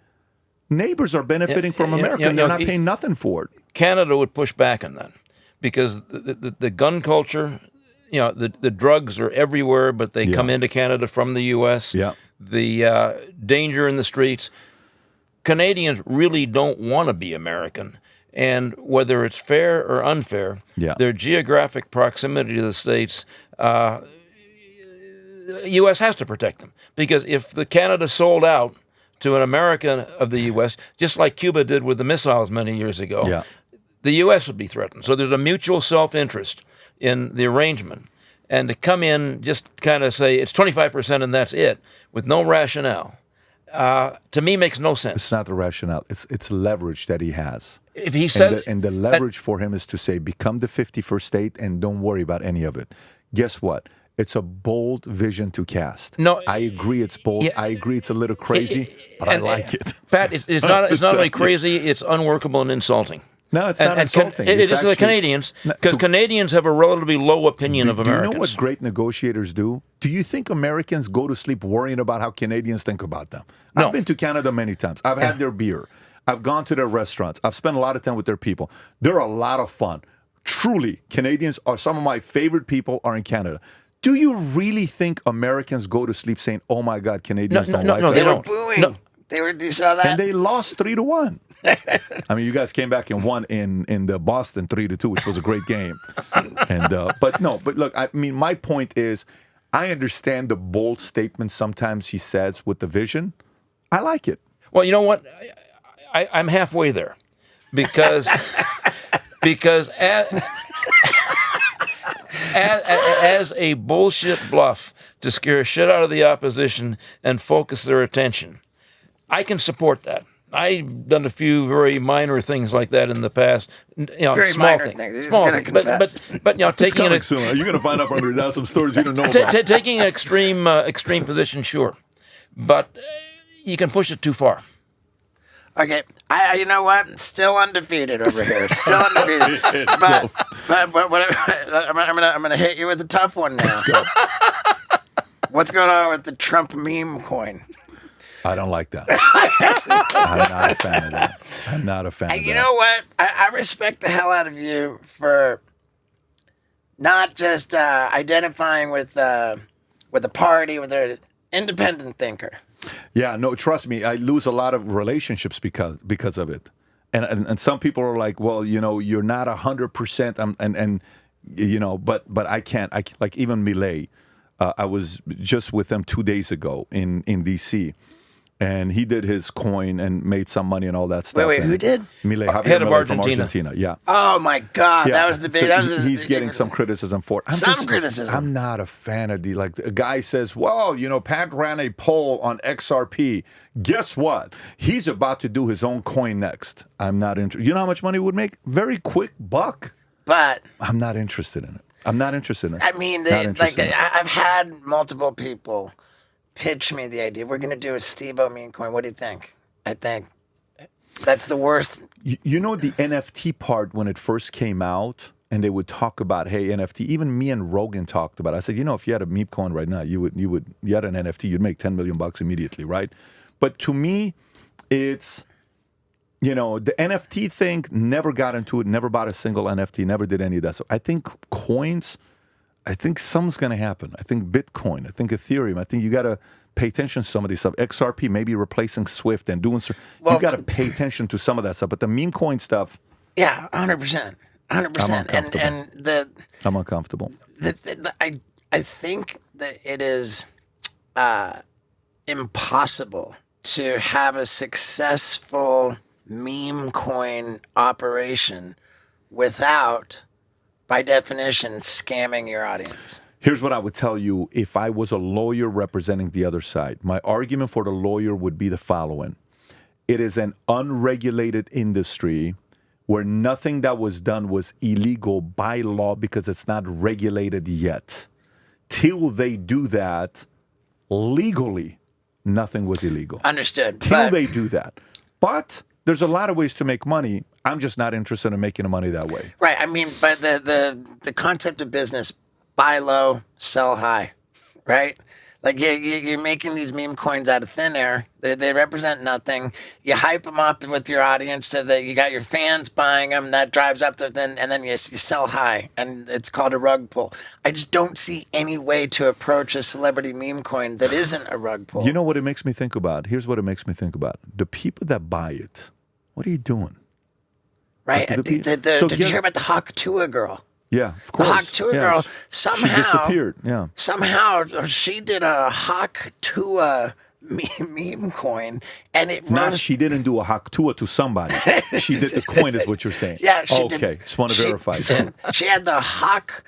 Neighbors are benefiting from America, and they're not paying nothing for it. Canada would push back on that because the gun culture, the drugs are everywhere, but they come into Canada from the U.S. Yeah. The danger in the streets. Canadians really don't want to be American. And whether it's fair or unfair, their geographic proximity to the States, the U.S. has to protect them. Because if the Canada sold out to an American of the U.S., just like Cuba did with the missiles many years ago, the U.S. would be threatened. So there's a mutual self-interest in the arrangement. And to come in, just kind of say it's 25% and that's it, with no rationale, to me makes no sense. It's not the rationale. It's leverage that he has. If he said, and the leverage for him is to say, become the 51st state and don't worry about any of it. Guess what? It's a bold vision to cast. No, I agree it's bold. Yeah, I agree it's a little crazy, but I like it. Pat, it's not only crazy, it's unworkable and insulting. No, it's not insulting. It is to the Canadians, because Canadians have a relatively low opinion of Americans. Do you know what great negotiators do? Do you think Americans go to sleep worrying about how Canadians think about them? No. I've been to Canada many times. I've had their beer. I've gone to their restaurants. I've spent a lot of time with their people. They're a lot of fun. Truly, Canadians are some of my favorite people are in Canada. Do you really think Americans go to sleep saying, "Oh my God, Canadians don't like us"? No, they They were don't. booing. No. You saw that? And they lost 3-1. I mean, you guys came back and won in the Boston 3-2, which was a great game. And but look, I mean, my point is, I understand the bold statements sometimes he says with the vision. I like it. Well, you know what? I'm halfway there, because as a bullshit bluff to scare shit out of the opposition and focus their attention, I can support that. I've done a few very minor things like that in the past. Very small minor things. things. He's Small gonna things. confess. But taking Coming soon. You're going to find out under now some stories you don't know about. taking an extreme position, sure, but you can push it too far. Okay, I you know what? Still undefeated over here. Still undefeated. I'm gonna hit you with a tough one now. Let's go. What's going on with the Trump meme coin? I don't like that. I'm not a fan of that. I'm not a fan of that. You know what? I respect the hell out of you for not just identifying with the party, with an independent thinker. Yeah, no, trust me, I lose a lot of relationships because of it. And some people are like, well, you're not 100%, but I can't. Like even Millet, I was just with them 2 days ago in D.C., and he did his coin and made some money and all that stuff. Wait, who did? Millet, Head of Millet from Argentina. Argentina. Yeah. Oh my God, that was the big. So he's getting some criticism for it. Criticism. I'm not a fan of a guy says, well, Pat ran a poll on XRP. Guess what? He's about to do his own coin next. I'm not interested. You know how much money it would make? Very quick buck. But I'm not interested in it. I'm not interested in it. I mean, I've had multiple people pitch me the idea. We're going to do a Steve-O meme coin. What do you think? I think that's the worst. The NFT part when it first came out, and they would talk about, hey, NFT. Even me and Rogan talked about it. I said, if you had a meme coin right now, you had an NFT, you'd make $10 million immediately, right? But to me, it's the NFT thing. Never got into it. Never bought a single NFT. Never did any of that. So I think coins. I think something's going to happen. I think Bitcoin, I think Ethereum, I think you got to pay attention to some of these stuff. XRP maybe replacing Swift and doing you got to pay attention to some of that stuff. But the meme coin stuff, yeah, 100%. 100%. And I'm uncomfortable. I think that it is impossible to have a successful meme coin operation without, by definition, scamming your audience. Here's what I would tell you if I was a lawyer representing the other side. My argument for the lawyer would be the following. It is an unregulated industry where nothing that was done was illegal by law because it's not regulated yet. Till they do that legally, nothing was illegal. Understood. Till they do that. But there's a lot of ways to make money. I'm just not interested in making money that way. Right. I mean, but the concept of business, buy low, sell high, right? Like you're making these meme coins out of thin air. They represent nothing. You hype them up with your audience so that you got your fans buying them. That drives up and then you sell high, and it's called a rug pull. I just don't see any way to approach a celebrity meme coin that isn't a rug pull. You know what it makes me think about? Here's what it makes me think about. The people that buy it, what are you doing? Right. Did you hear about the Hawk Tua girl? Yeah, of course. The Hawk Tua girl somehow she disappeared. Yeah. Somehow she did a Hawk Tua meme coin, and it rose. She didn't do a Hawk Tua to somebody. She did the coin, is what you're saying. Yeah, she did. Okay, just want to verify. She had the Hawk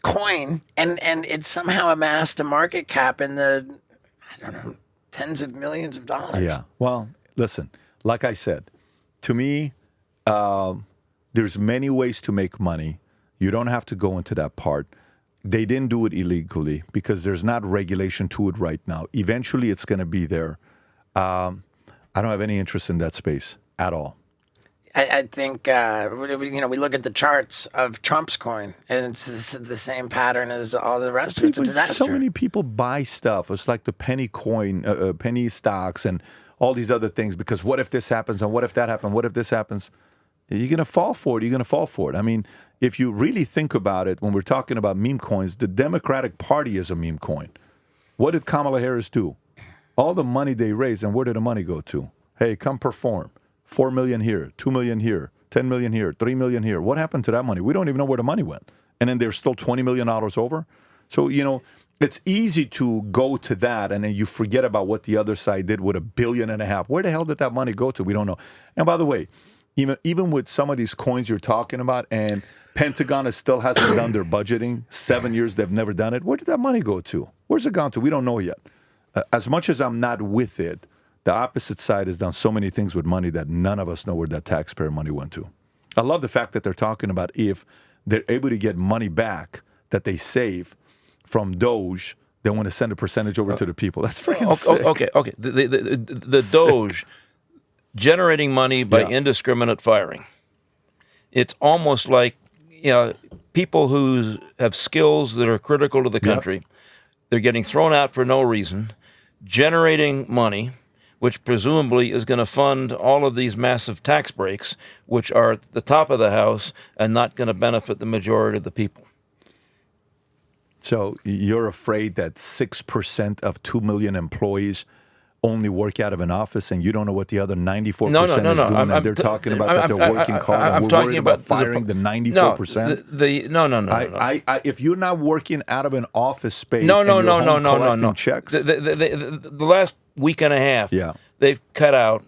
coin, and it somehow amassed a market cap in the, I don't know, tens of millions of dollars. Yeah. Well, listen, like I said, to me, there's many ways to make money. You don't have to go into that part. They didn't do it illegally because there's not regulation to it right now. Eventually, it's going to be there. I don't have any interest in that space at all. I think we look at the charts of Trump's coin, and it's the same pattern as all the rest of it. It's a disaster. So many people buy stuff. It's like the penny coin, penny stocks, and all these other things. Because what if this happens, and what if that happens? What if this happens? You're going to fall for it. You're going to fall for it. I mean, if you really think about it, when we're talking about meme coins, the Democratic Party is a meme coin. What did Kamala Harris do? All the money they raised, and where did the money go to? Hey, come perform. 4 million here, 2 million here, 10 million here, 3 million here. What happened to that money? We don't even know where the money went. And then there's still $20 million over. So, it's easy to go to that, and then you forget about what the other side did with $1.5 billion. Where the hell did that money go to? We don't know. And by the way, even with some of these coins you're talking about, and Pentagon still hasn't done their budgeting. 7 years they've never done it. Where did that money go to? Where's it gone to? We don't know yet. As much as I'm not with it, the opposite side has done so many things with money that none of us know where that taxpayer money went to. I love the fact that they're talking about if they're able to get money back that they save from Doge, they want to send a percentage over to the people. That's freaking sick. Okay. The Doge generating money by indiscriminate firing. It's almost like people who have skills that are critical to the country. They're getting thrown out for no reason, generating money, which presumably is going to fund all of these massive tax breaks, which are at the top of the house and not going to benefit the majority of the people. So you're afraid that 6% of 2 million employees only work out of an office, and you don't know what the other 94% is doing, and they're talking about that they're working hard, and we're worried about firing the 94%? No. If you're not working out of an office space collecting checks? The last week and a half, they've cut out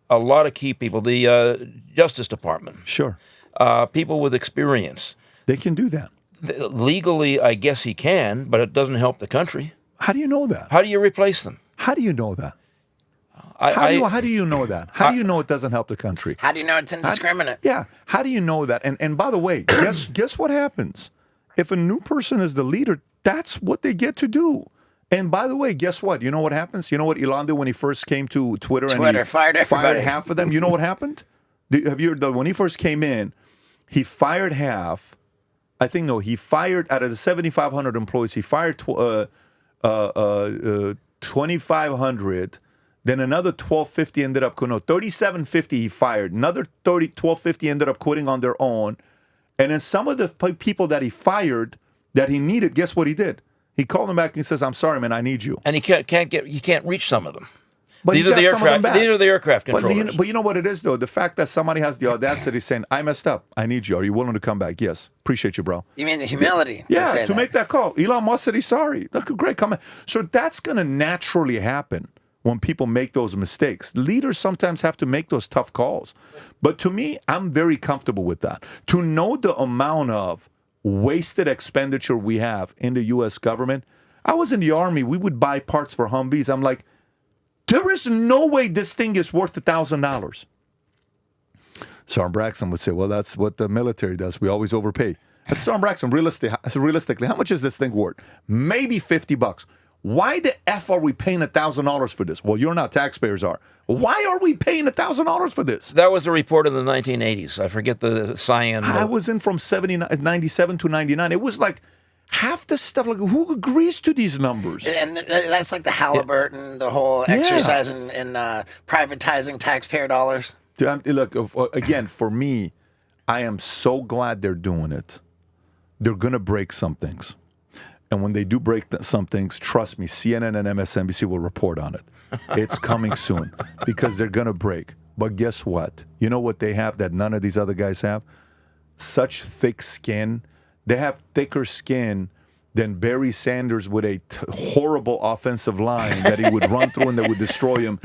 a lot of key people. The Justice Department. Sure. People with experience. They can do that. Legally, I guess he can, but it doesn't help the country. How do you know that? How do you replace them? How do you know that? How do you know that? How do you know it doesn't help the country? How do you know it's indiscriminate? How do you know that? And by the way, guess what happens? If a new person is the leader, that's what they get to do. And by the way, guess what? You know what happens? You know what Elon did when he first came to Twitter and he fired half of them? You know what happened? When he first came in, he fired half. He fired out of the 7,500 employees, he fired 2,500. Then another 1,250 ended up 3,750 he fired. Another 1,250 ended up quitting on their own. And then some of the people that he fired that he needed, guess what he did? He called him back and he says, I'm sorry, man, I need you. And you can't reach some of them. But These are the aircraft controllers. But you know what it is, though? The fact that somebody has the audacity saying, I messed up. I need you. Are you willing to come back? Yes. Appreciate you, bro. You mean the humility to make that call. Elon Musk said he's sorry. Look, great comment. So that's going to naturally happen when people make those mistakes. Leaders sometimes have to make those tough calls. But to me, I'm very comfortable with that. To know the amount of wasted expenditure we have in the U.S. government. I was in the Army. We would buy parts for Humvees. I'm like, there is no way this thing is worth $1,000. Sergeant Braxton would say, well, that's what the military does. We always overpay. I said, Sergeant Braxton, realistically, how much is this thing worth? Maybe $50. Why the F are we paying $1,000 for this? Well, you're not, taxpayers are. Why are we paying $1,000 for this? That was a report in the 1980s. I forget the cyan. I was in from 97 to 99. It was like half the stuff, like who agrees to these numbers? And that's like the Halliburton, the whole exercise in privatizing taxpayer dollars. Look, again, for me, I am so glad they're doing it. They're going to break some things. And when they do break some things, trust me, CNN and MSNBC will report on it. It's coming soon because they're going to break. But guess what? You know what they have that none of these other guys have? Such thick skin. They have thicker skin than Barry Sanders with a horrible offensive line that he would run through and that would destroy him.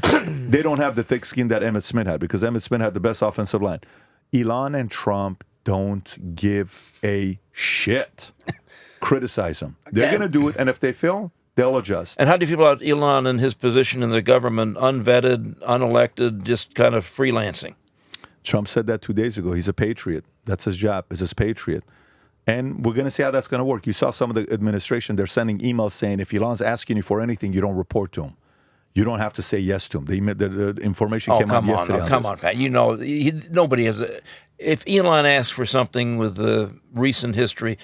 They don't have the thick skin that Emmitt Smith had because Emmitt Smith had the best offensive line. Elon and Trump don't give a shit. Criticize them. Okay. They're going to do it, and if they fail, they'll adjust. And how do you feel about Elon and his position in the government, unvetted, unelected, just kind of freelancing? Trump said that 2 days ago. He's a patriot. That's his job, is his patriot. And we're going to see how that's going to work. You saw some of the administration, they're sending emails saying if Elon's asking you for anything, you don't report to him. You don't have to say yes to him. The information came out yesterday. Come on, Pat. You know, nobody has. If Elon asks for something with the recent history,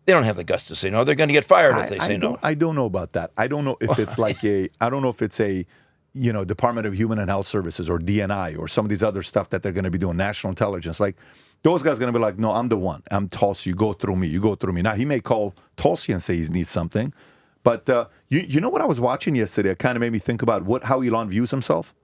they don't have the guts to say no. They're going to get fired if they say no. I don't know about that. I don't know if it's I don't know if it's a, Department of Human and Health Services or DNI or some of these other stuff that they're going to be doing, national intelligence. Like, those guys are going to be like, no, I'm the one. I'm Tulsi. You go through me. You go through me. Now, he may call Tulsi and say he needs something. But you know what I was watching yesterday? It kind of made me think about how Elon views himself.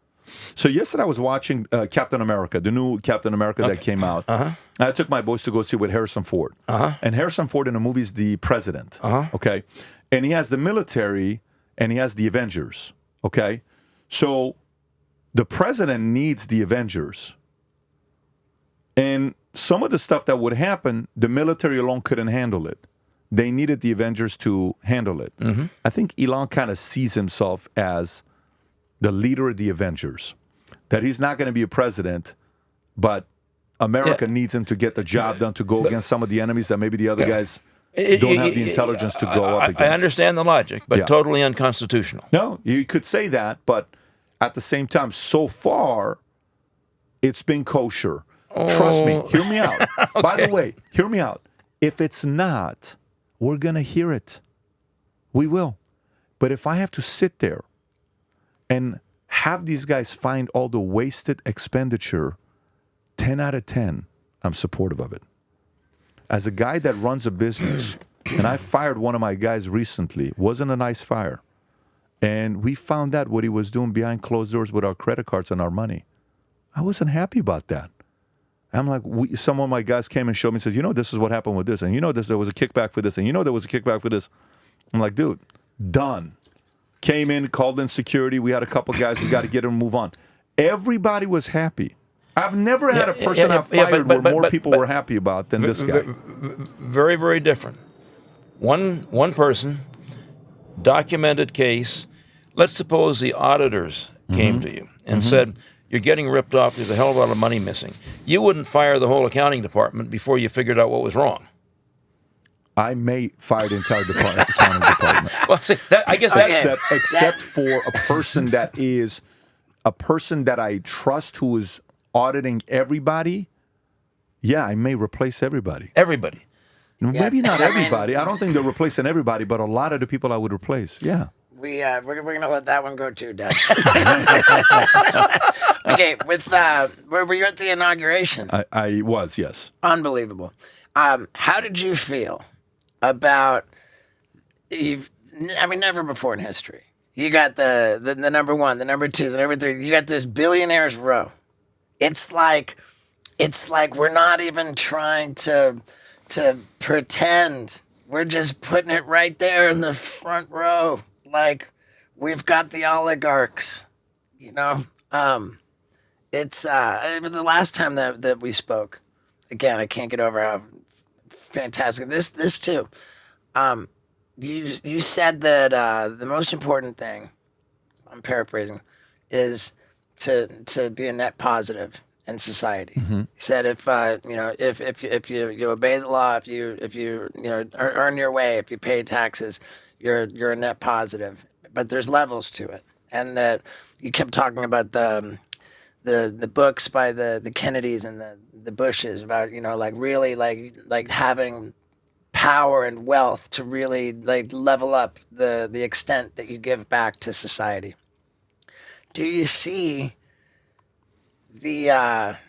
So yesterday I was watching Captain America, the new Captain America that came out. Uh-huh. I took my boys to go see with Harrison Ford. Uh-huh. And Harrison Ford in the movie is the president. Uh-huh. Okay. And he has the military and he has the Avengers. Okay. So the president needs the Avengers. And some of the stuff that would happen, the military alone couldn't handle it. They needed the Avengers to handle it. Mm-hmm. I think Elon kind of sees himself as the leader of the Avengers, that he's not going to be a president, but America needs him to get the job done to go against some of the enemies that maybe the other guys don't have the intelligence to go up against. I understand the logic, but totally unconstitutional. No, you could say that, but at the same time, so far, it's been kosher. Trust me. Hear me out. Okay. By the way, hear me out. If it's not, we're going to hear it. We will. But if I have to sit there and have these guys find all the wasted expenditure, 10 out of 10, I'm supportive of it. As a guy that runs a business, and I fired one of my guys recently, wasn't a nice fire. And we found out what he was doing behind closed doors with our credit cards and our money. I wasn't happy about that. I'm like, some of my guys came and showed me and said, this is what happened with this. And there was a kickback for this. And there was a kickback for this. I'm like, dude, done. Came in, called in security. We had a couple guys. We got to get him move on. Everybody was happy. I've never had a person I've fired where more people were happy about than this guy. Very, very different. One person, documented case. Let's suppose the auditors came to you and said, you're getting ripped off. There's a hell of a lot of money missing. You wouldn't fire the whole accounting department before you figured out what was wrong. I may fire the entire accounting department. Well, see, I guess that's except for a person that is a person that I trust who is auditing everybody. Yeah, I may replace everybody. Everybody. Maybe not everybody. I don't think they're replacing everybody, but a lot of the people I would replace. Yeah. We're going to let that one go too, Dad. Okay, were you at the inauguration? I was, yes. Unbelievable. How did you feel about never before in history. You got the number one, the number two, the number three. You got this Billionaires Row. It's like we're not even trying to pretend. We're just putting it right there in the front row. Like we've got the oligarchs, you know. It's the last time that we spoke. Again, I can't get over how fantastic this too. You said that the most important thing, I'm paraphrasing, is to be a net positive in society. You said if you obey the law, if you earn your way, if you pay taxes, you're a net positive. But there's levels to it, and that you kept talking about the books by the Kennedys and the Bushes about really having power and wealth to really level up the extent that you give back to society. Do you see the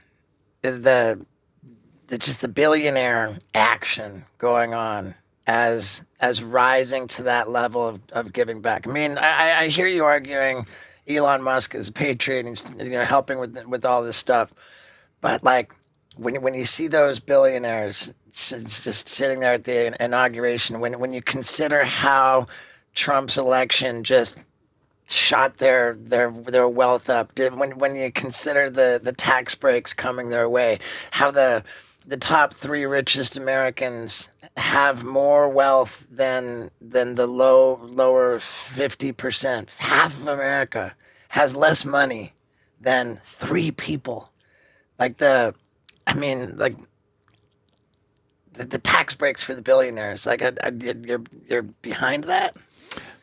just the billionaire action going on as rising to that level of giving back? I mean, I hear you arguing Elon Musk is a patriot and he's helping with all this stuff, but when you see those billionaires just sitting there at the inauguration, when you consider how Trump's election just shot their wealth up, when you consider the tax breaks coming their way, how the top three richest Americans have more wealth than the lower 50%. Half of America has less money than three people. The tax breaks for the billionaires. You're behind that.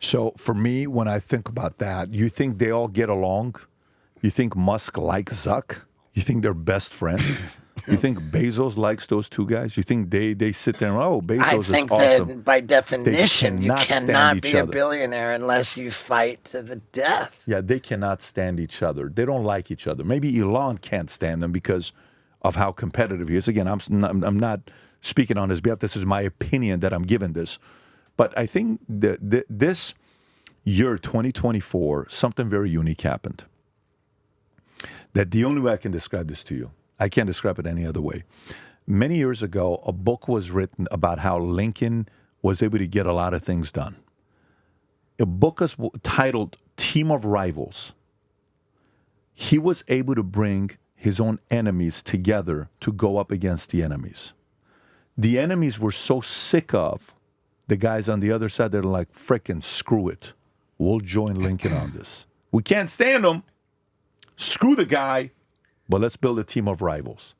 So for me, when I think about that, you think they all get along? You think Musk likes Zuck? You think they're best friends? You think Bezos likes those two guys? You think they sit there and, Bezos I is think awesome? that by definition, you cannot be a other. billionaire unless you fight to the death. Yeah, they cannot stand each other. They don't like each other. Maybe Elon can't stand them because of how competitive he is. Again, I'm not speaking on his behalf. This is my opinion that I'm giving this. But I think that this year, 2024, something very unique happened. That the only way I can describe this to you, I can't describe it any other way. Many years ago, a book was written about how Lincoln was able to get a lot of things done. A book is titled Team of Rivals. He was able to bring his own enemies together to go up against the enemies. The enemies were so sick of the guys on the other side. They're like, frickin' screw it. We'll join Lincoln on this. We can't stand him. Screw the guy. But let's build a team of rivals.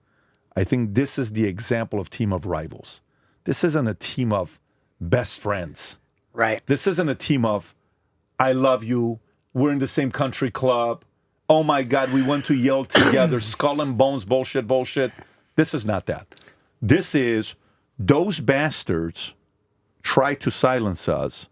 I think this is the example of team of rivals. This isn't a team of best friends. Right. This isn't a team of, I love you, we're in the same country club, oh my God, we went to Yale together, skull and bones, bullshit. This is not that. This is, those bastards tried to silence us.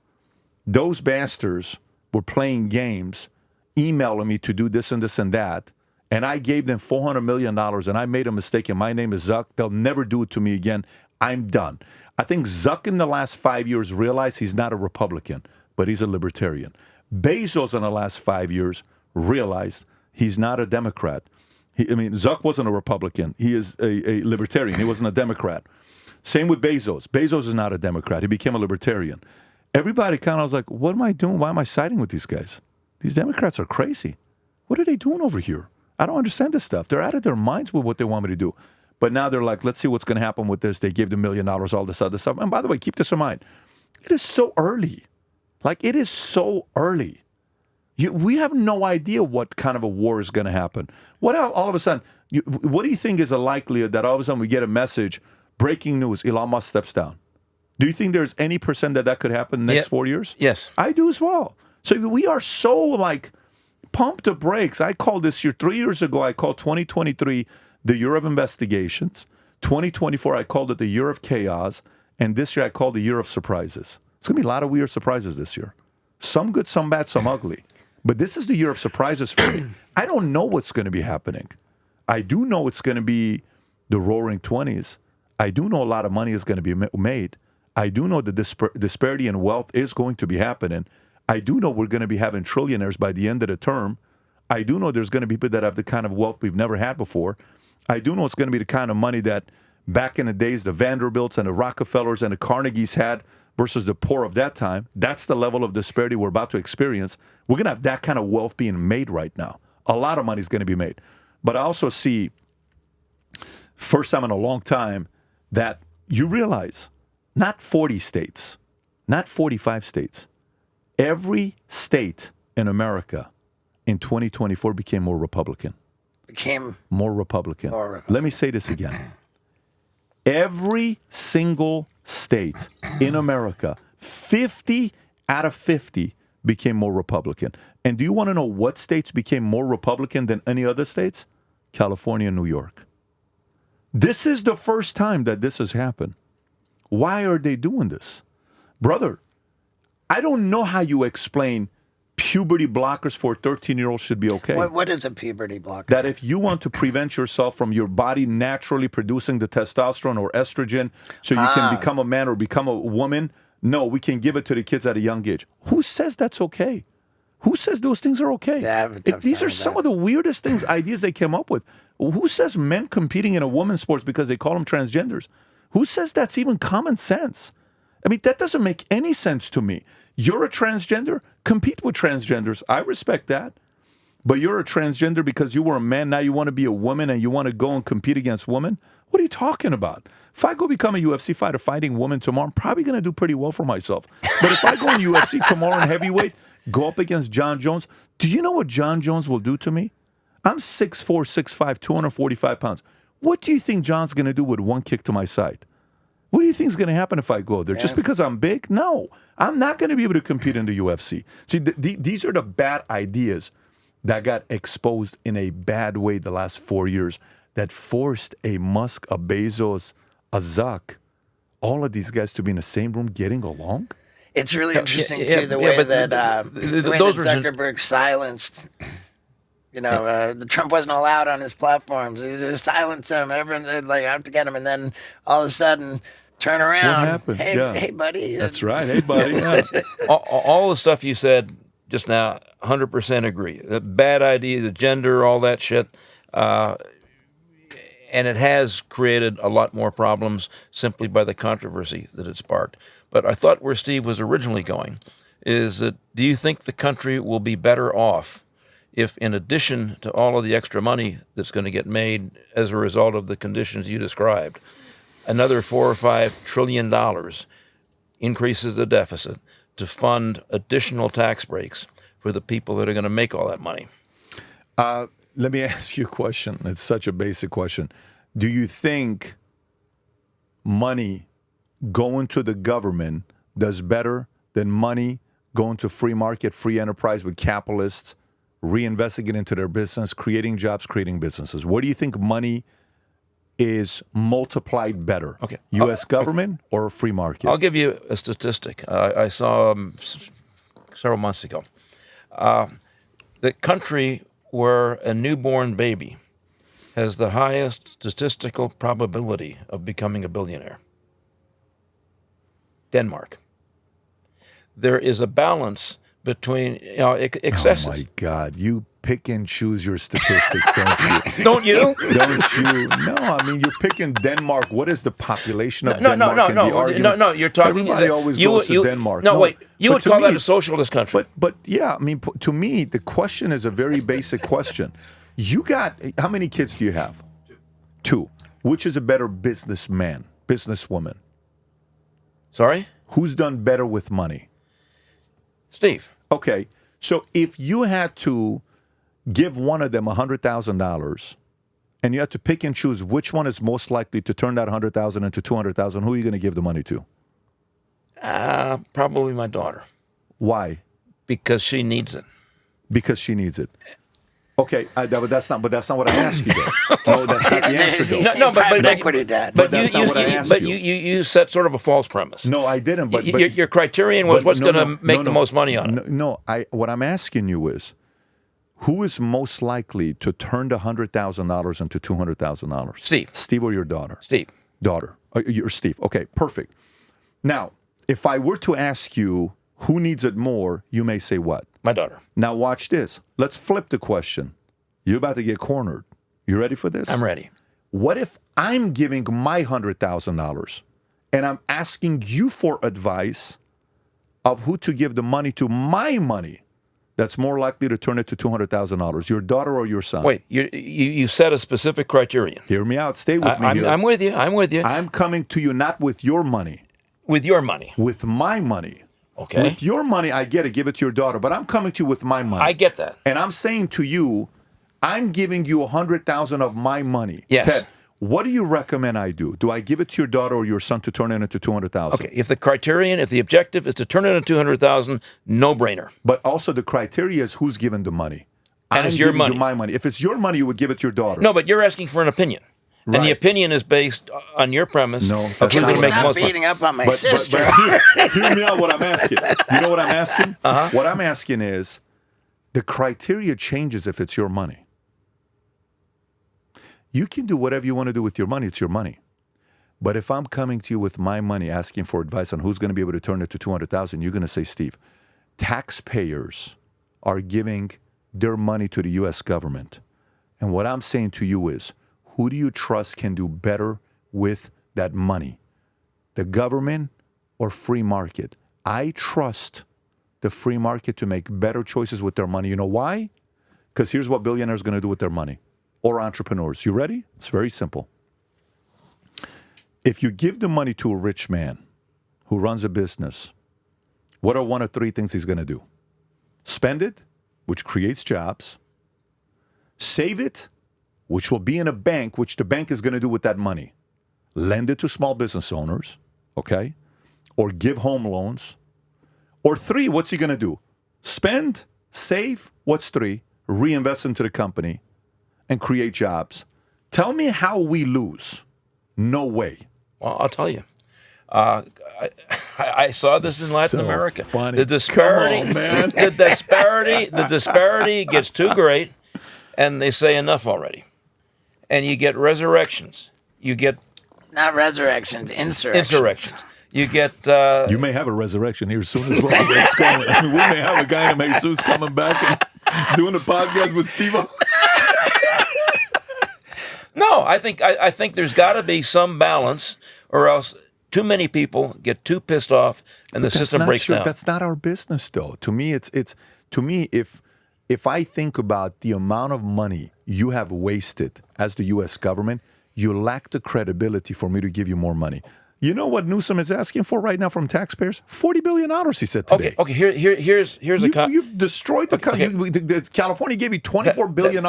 Those bastards were playing games, emailing me to do this and this and that. And I gave them $400 million, and I made a mistake, and my name is Zuck. They'll never do it to me again. I'm done. I think Zuck in the last 5 years realized he's not a Republican, but he's a libertarian. Bezos in the last 5 years realized he's not a Democrat. Zuck wasn't a Republican. He is a libertarian. He wasn't a Democrat. Same with Bezos. Bezos is not a Democrat. He became a libertarian. Everybody kind of was like, what am I doing? Why am I siding with these guys? These Democrats are crazy. What are they doing over here? I don't understand this stuff. They're out of their minds with what they want me to do. But now they're like, let's see what's going to happen with this. They gave them $1 million, all this other stuff. And by the way, keep this in mind. It is so early. It is so early. We have no idea what kind of a war is going to happen. What all of a sudden, what do you think is a likelihood that all of a sudden we get a message, breaking news, Elon Musk steps down? Do you think there's any percent that could happen in the next 4 years? Yes. I do as well. So we are so pump the brakes. I called this year, 3 years ago, I called 2023 the year of investigations. 2024, I called it the year of chaos. And this year, I called the year of surprises. It's going to be a lot of weird surprises this year. Some good, some bad, some ugly. But this is the year of surprises for me. I don't know what's going to be happening. I do know it's going to be the roaring 20s. I do know a lot of money is going to be made. I do know the disparity in wealth is going to be happening. I do know we're going to be having trillionaires by the end of the term. I do know there's going to be people that have the kind of wealth we've never had before. I do know it's going to be the kind of money that back in the days the Vanderbilts and the Rockefellers and the Carnegies had versus the poor of that time. That's the level of disparity we're about to experience. We're going to have that kind of wealth being made right now. A lot of money is going to be made. But I also see, first time in a long time, that you realize not 40 states, not 45 states, every state in America in 2024 became more Republican. More Republican. Let me say this again. Every single state in America, 50 out of 50 became more Republican. And do you want to know what states became more Republican than any other states? California and New York. This is the first time that this has happened. Why are they doing this? Brother, I don't know how you explain puberty blockers for a 13-year-old should be okay. What is a puberty blocker? That if you want to prevent yourself from your body naturally producing the testosterone or estrogen so you can become a man or become a woman, no, we can give it to the kids at a young age. Who says that's okay? Who says those things are okay? Yeah, These are some of the weirdest things, ideas they came up with. Who says men competing in a women's sports because they call them transgenders? Who says that's even common sense? I mean, that doesn't make any sense to me. You're a transgender, compete with transgenders. I respect that. But you're a transgender because you were a man, now you want to be a woman and you want to go and compete against women? What are you talking about? If I go become a UFC fighter fighting women tomorrow, I'm probably going to do pretty well for myself. But if I go in UFC tomorrow in heavyweight, go up against John Jones, do you know what John Jones will do to me? I'm 6'4", 6'5", 245 pounds. What do you think John's going to do with one kick to my side? What do you think is going to happen if I go there? Just because I'm big? No. I'm not going to be able to compete in the UFC. See, these are the bad ideas that got exposed in a bad way the last 4 years that forced a Musk, a Bezos, a Zuck, all of these guys to be in the same room getting along. It's really interesting, too, the way that Zuckerberg silenced... Trump wasn't allowed on his platforms. He just silenced him. Everyone like out to get him, and then all of a sudden, turn around. What happened? Hey, buddy. That's right. Hey, buddy. Yeah. all the stuff you said just now, 100% agree. The bad idea, the gender, all that shit, and it has created a lot more problems simply by the controversy that it sparked. But I thought where Steve was originally going is that do you think the country will be better off if, in addition to all of the extra money that's going to get made as a result of the conditions you described, another $4 or $5 trillion increases the deficit to fund additional tax breaks for the people that are going to make all that money? Let me ask you a question. It's such a basic question. Do you think money going to the government does better than money going to free market, free enterprise with capitalists, reinvesting it into their business, creating jobs, creating businesses? Where do you think money is multiplied better? Okay. U.S. government or a free market? I'll give you a statistic. I saw several months ago. The country where a newborn baby has the highest statistical probability of becoming a billionaire. Denmark. There is a balance between excesses. Oh my God! You pick and choose your statistics, don't you? Don't you? Don't you? No, I mean you're picking Denmark. What is the population of Denmark? No. You're talking. Everybody always goes to Denmark. No, wait. You would call that a socialist country. But yeah, I mean, to me, the question is a very basic question. You got how many kids do you have? Two. Which is a better businessman, businesswoman? Sorry? Who's done better with money? Steve. Okay, so if you had to give one of them $100,000 and you had to pick and choose which one is most likely to turn that $100,000 into $200,000, who are you going to give the money to? Probably my daughter. Why? Because she needs it. Because she needs it. Okay, but that's not what I asked you, though. No, that's not the answer, though. Private equity, Dad. But that's not what I asked you. But you set sort of a false premise. No, I didn't. But your criterion was what's going to make the most money on it. No, what I'm asking you is, who is most likely to turn the $100,000 into $200,000? Steve. Steve or your daughter? Steve. Daughter. You're Steve. Okay, perfect. Now, if I were to ask you who needs it more, you may say what? My daughter. Now watch this. Let's flip the question. You're about to get cornered. You ready for this? I'm ready. What if I'm giving my $100,000 and I'm asking you for advice of who to give the money to, my money, that's more likely to turn it to $200,000, your daughter or your son? Wait, you set a specific criterion. Hear me out. Stay with me here. I'm with you. I'm with you. I'm coming to you not with your money. With your money. With my money. Okay. With your money, I get it. Give it to your daughter. But I'm coming to you with my money. I get that. And I'm saying to you, I'm giving you $100,000 of my money. Yes. Ted, what do you recommend I do? Do I give it to your daughter or your son to turn it into $200,000? Okay. If the objective is to turn it into $200,000, no brainer. But also the criteria is who's giving the money. And I'm it's your giving money. you my money. If it's your money, you would give it to your daughter. No, but you're asking for an opinion. Right. And the opinion is based on your premise. No, of that's who's Can we going to make the stop most money. beating up on my But sister? hear me out what I'm asking. You know what I'm asking? What I'm asking is the criteria changes if it's your money. You can do whatever you want to do with your money. It's your money. But if I'm coming to you with my money asking for advice on who's going to be able to turn it to $200,000, you're going to say, Steve, taxpayers are giving their money to the U.S. government. And what I'm saying to you is, who do you trust can do better with that money? The government or free market? I trust the free market to make better choices with their money. You know why? Because here's what billionaires are going to do with their money, or entrepreneurs. You ready? It's very simple. If you give the money to a rich man who runs a business, what are one of three things he's going to do? Spend it, which creates jobs. Save it, which will be in a bank, which the bank is going to do with that money. Lend it to small business owners, okay? Or give home loans. Or three, what's he going to do? Spend, save, what's three? Reinvest into the company and create jobs. Tell me how we lose. No way. Well, I'll tell you. I saw this in Latin So America. funny. The disparity, Come on, man. the disparity gets too great, and they say enough already. And you get resurrections. You get Not resurrections, insurrections. insurrections. You get You may have a resurrection here soon as well. It's going. I mean, we may have a guy named Jesus coming back and doing a podcast with Steve. no. I think there's got to be some balance, or else too many people get too pissed off, and the system breaks down. That's not our business, though. To me, it's to me if I think about the amount of money you have wasted as the U.S. government, you lack the credibility for me to give you more money. You know what Newsom is asking for right now from taxpayers? $40 billion, he said today. Okay. Here's a You've destroyed the California gave you $24 billion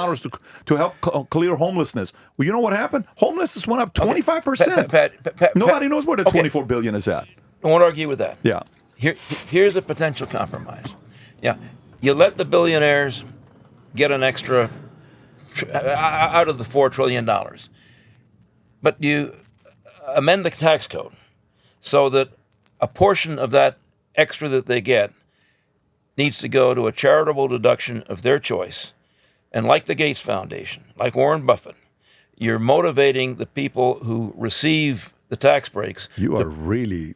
to help clear homelessness. Well, you know what happened? Homelessness went up 25%. Pat, Nobody knows where the $24 billion is at. I won't argue with that. Yeah. Here's a potential compromise. Yeah, you let the billionaires get an extra out of the $4 trillion, but you amend the tax code so that a portion of that extra that they get needs to go to a charitable deduction of their choice. And like the Gates Foundation, like Warren Buffett, you're motivating the people who receive the tax breaks. You are really...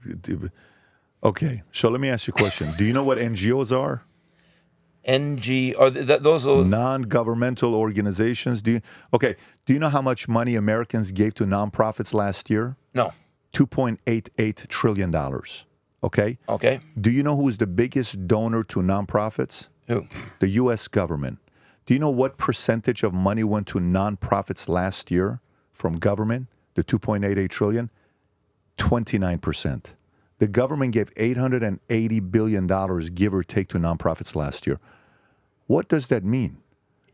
Okay, so let me ask you a question. Do you know what NGOs are? Those are Non-governmental organizations. Do you know how much money Americans gave to nonprofits last year? no. $2.88 trillion. Okay? Okay. Do you know who is the biggest donor to nonprofits? Who? The U.S. government. Do you know what percentage of money went to nonprofits last year from government? The $2.88 trillion? 29%. The government gave $880 billion, give or take, to nonprofits last year. What does that mean?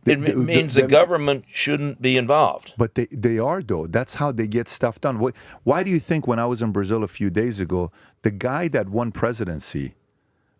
It means the government shouldn't be involved. But they are, though. That's how they get stuff done. Why do you think when I was in Brazil a few days ago, the guy that won presidency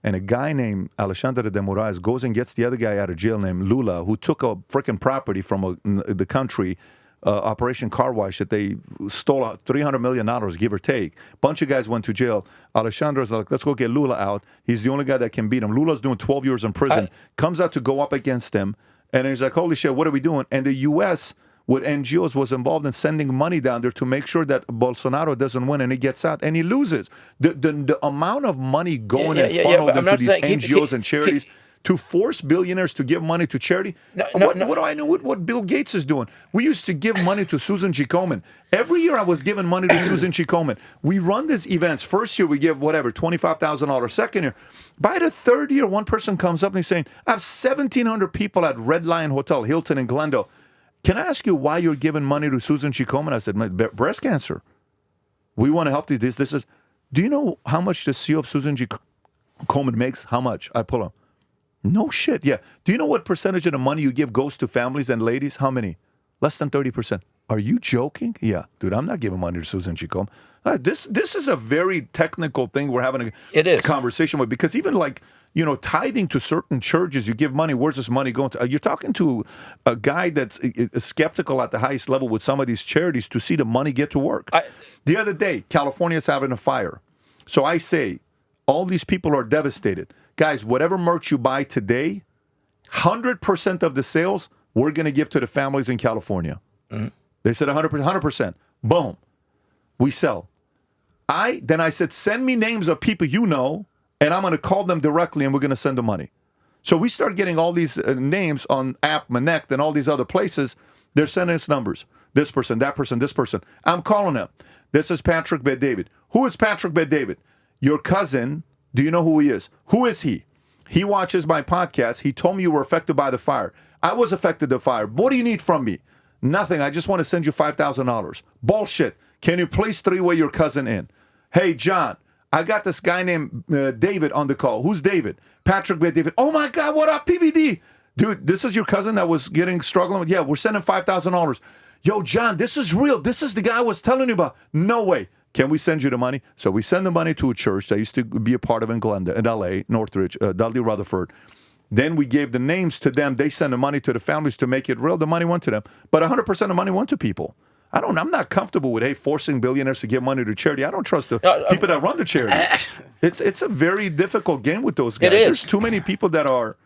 and a guy named Alexandre de Moraes goes and gets the other guy out of jail named Lula, who took a freaking property from the country, Operation Car Wash, that they stole out $300 million, give or take. Bunch of guys went to jail. Alexandre's like, let's go get Lula out. He's the only guy that can beat him. Lula's doing 12 years in prison. Comes out to go up against him. And he's like, holy shit, what are we doing? And the U.S. with NGOs was involved in sending money down there to make sure that Bolsonaro doesn't win and he gets out and he loses. The amount of money going and funneled but I'm into not these saying- NGOs and charities to force billionaires to give money to charity. What do I know what Bill Gates is doing? We used to give money to Susan G. Komen. Every year I was giving money to Susan G. Komen. We run these events. First year we give whatever, $25,000. Second year. By the third year, one person comes up and he's saying, I have 1,700 people at Red Lion Hotel, Hilton in Glendale. Can I ask you why you're giving money to Susan G. Komen? I said, breast cancer. We want to help you. This is. Do you know how much the CEO of Susan G. Komen makes? How much? I pull up. No shit. Yeah. Do you know what percentage of the money you give goes to families and ladies? How many? Less than 30%. Are you joking? Yeah. Dude, I'm not giving money to Susan G. Komen. This is a very technical thing we're having a conversation with, because even like, tithing to certain churches, you give money. Where's this money going to? You're talking to a guy that's skeptical at the highest level with some of these charities to see the money get to work. The other day, California's having a fire. So I say, all these people are devastated. Guys, whatever merch you buy today, 100% of the sales, we're going to give to the families in California. Mm-hmm. They said 100%. Boom. We sell. Then I said, send me names of people you know, and I'm going to call them directly, and we're going to send them money. So we start getting all these names on App Connect and all these other places. They're sending us numbers. This person, that person, this person. I'm calling them. This is Patrick Bet-David. Who is Patrick Bet-David? Your cousin. Do you know who he is? Who is he? He watches my podcast. He told me you were affected by the fire. I was affected by the fire. What do you need from me? Nothing. I just want to send you $5,000. Bullshit. Can you please three-way your cousin in? Hey, John, I got this guy named David on the call. Who's David? Patrick Bet-David. Oh, my God, what up, PBD? Dude, this is your cousin that was struggling with? Yeah, we're sending $5,000. Yo, John, this is real. This is the guy I was telling you about. No way. Can we send you the money? So we send the money to a church that I used to be a part of in Glendale, in L.A., Northridge, Dudley Rutherford. Then we gave the names to them. They send the money to the families to make it real. The money went to them. But 100% of money went to people. I'm not comfortable with, forcing billionaires to give money to charity. I don't trust the people that run the charities. It's a very difficult game with those guys. There's too many people that are,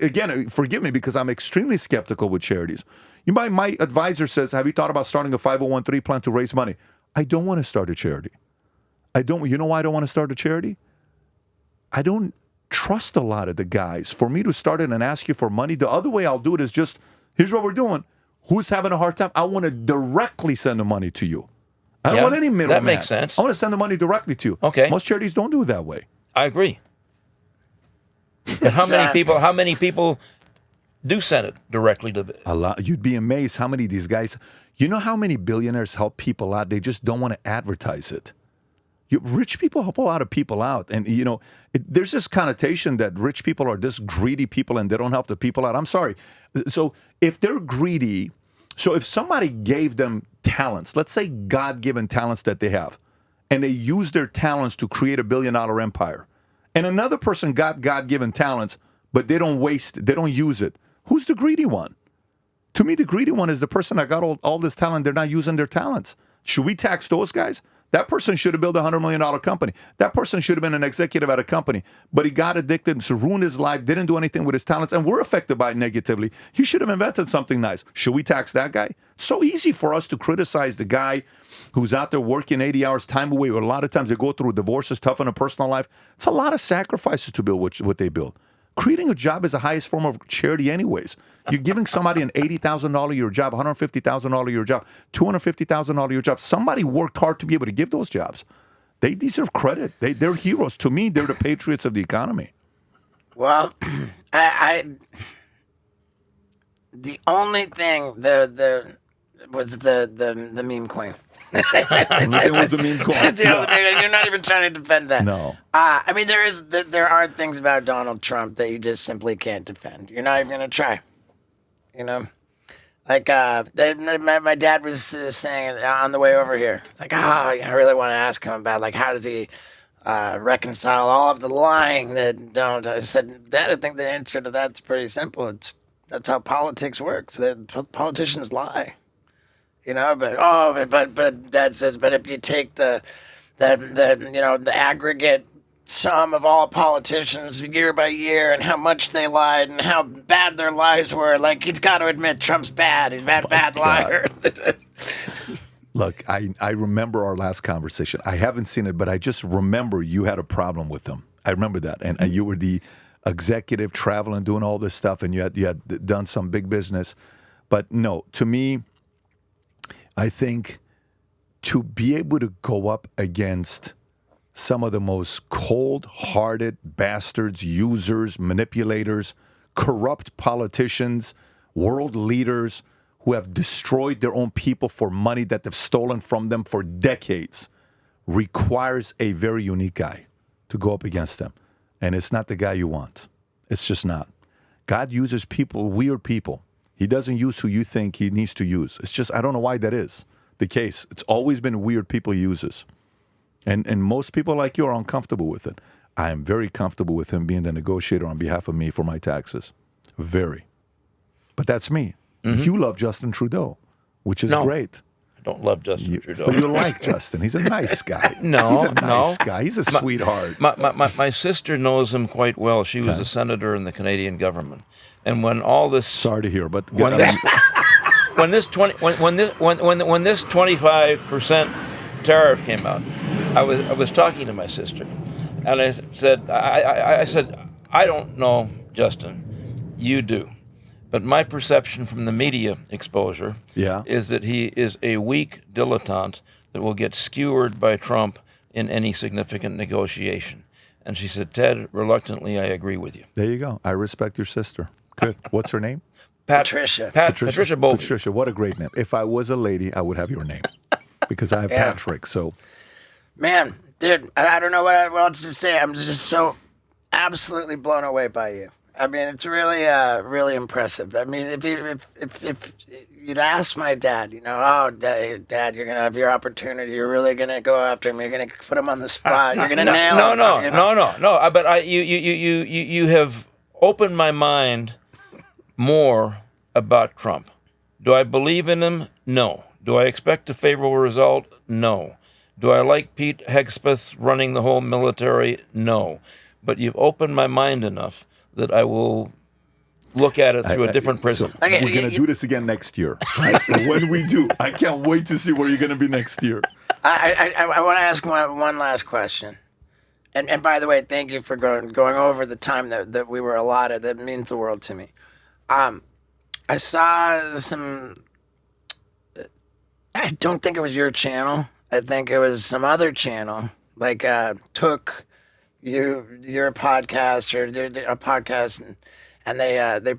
again, forgive me because I'm extremely skeptical with charities. My advisor says, have you thought about starting a 501(c) plan to raise money? I don't want to start a charity. You know why I don't want to start a charity? I don't trust a lot of the guys. For me to start it and ask you for money, the other way I'll do it is just, here's what we're doing. Who's having a hard time? I want to directly send the money to you. I don't want any middleman. That makes sense. I want to send the money directly to you. Okay. Most charities don't do it that way. I agree. And how many people do send it directly to a lot? You'd be amazed how many of these guys. You know how many billionaires help people out? They just don't want to advertise it. Rich people help a lot of people out. And, there's this connotation that rich people are this greedy people and they don't help the people out. I'm sorry. So if they're greedy, so if somebody gave them talents, let's say God-given talents that they have, and they use their talents to create $1 billion empire, and another person got God-given talents, but they don't use it, who's the greedy one? To me, the greedy one is the person that got all this talent. They're not using their talents. Should we tax those guys? That person should have built a $100 million company. That person should have been an executive at a company. But he got addicted, so ruined his life, didn't do anything with his talents, and we're affected by it negatively. He should have invented something nice. Should we tax that guy? It's so easy for us to criticize the guy who's out there working 80 hours time away. Or a lot of times they go through divorces, tough in a personal life. It's a lot of sacrifices to build what they build. Creating a job is the highest form of charity anyways. You're giving somebody an $80,000 a year job, $150,000 a year job, $250,000 a year job. Somebody worked hard to be able to give those jobs. They deserve credit. They're heroes. To me, they're the patriots of the economy. Well, the only thing was the meme coin. It was a meme coin. You're not even trying to defend that. No. I mean, there are things about Donald Trump that you just simply can't defend. You're not even going to try. Like my dad was saying on the way over here. It's like, I really want to ask him about how does he reconcile all of the lying that don't. I said, Dad, I think the answer to that's pretty simple. That's how politics works. Politicians lie. But Dad says, but if you take the aggregate sum of all politicians year by year and how much they lied and how bad their lies were. Like, he's got to admit Trump's bad. He's a bad liar. Look, I remember our last conversation. I haven't seen it, but I just remember you had a problem with him. I remember that. And you were the executive traveling, doing all this stuff, and you had done some big business. But no, to me, I think to be able to go up against some of the most cold-hearted bastards, users, manipulators, corrupt politicians, world leaders who have destroyed their own people for money that they've stolen from them for decades requires a very unique guy to go up against them. And it's not the guy you want. It's just not. God uses people, weird people. He doesn't use who you think he needs to use. It's just, I don't know why that is the case. It's always been weird people he uses. And most people like you are uncomfortable with it. I am very comfortable with him being the negotiator on behalf of me for my taxes. Very. But that's me. Mm-hmm. You love Justin Trudeau, which is great. I don't love Justin Trudeau. But you like Justin. He's a nice guy. No, he's a nice guy. He's a sweetheart. My sister knows him quite well. She was a senator in the Canadian government. And when all this... Sorry to hear, but... When this 25% tariff came out, I was talking to my sister, and I said, I don't know Justin. You do. But my perception from the media exposure is that he is a weak dilettante that will get skewered by Trump in any significant negotiation. And she said, Ted, reluctantly, I agree with you. There you go. I respect your sister. Good. What's her name? Patricia. Patricia Bovey. Patricia, what a great name. If I was a lady, I would have your name because I have Patrick. So, man, dude, I don't know what else to say. I'm just so absolutely blown away by you. I mean, it's really, really impressive. I mean, if you'd asked my dad, Dad, you're gonna have your opportunity. You're really gonna go after him. You're gonna put him on the spot. You're gonna nail him. No. But you have opened my mind more about Trump. Do I believe in him? No. Do I expect a favorable result? No. Do I like Pete Hegseth running the whole military? No. But you've opened my mind enough that I will look at it through a different prism. So we're going to do this again next year. Right? When we do, I can't wait to see where you're going to be next year. I want to ask one last question. And by the way, thank you for going over the time that we were allotted. That means the world to me. I saw some... I don't think it was your channel. I think it was some other channel. Like, took... You're a podcast or a podcast, and they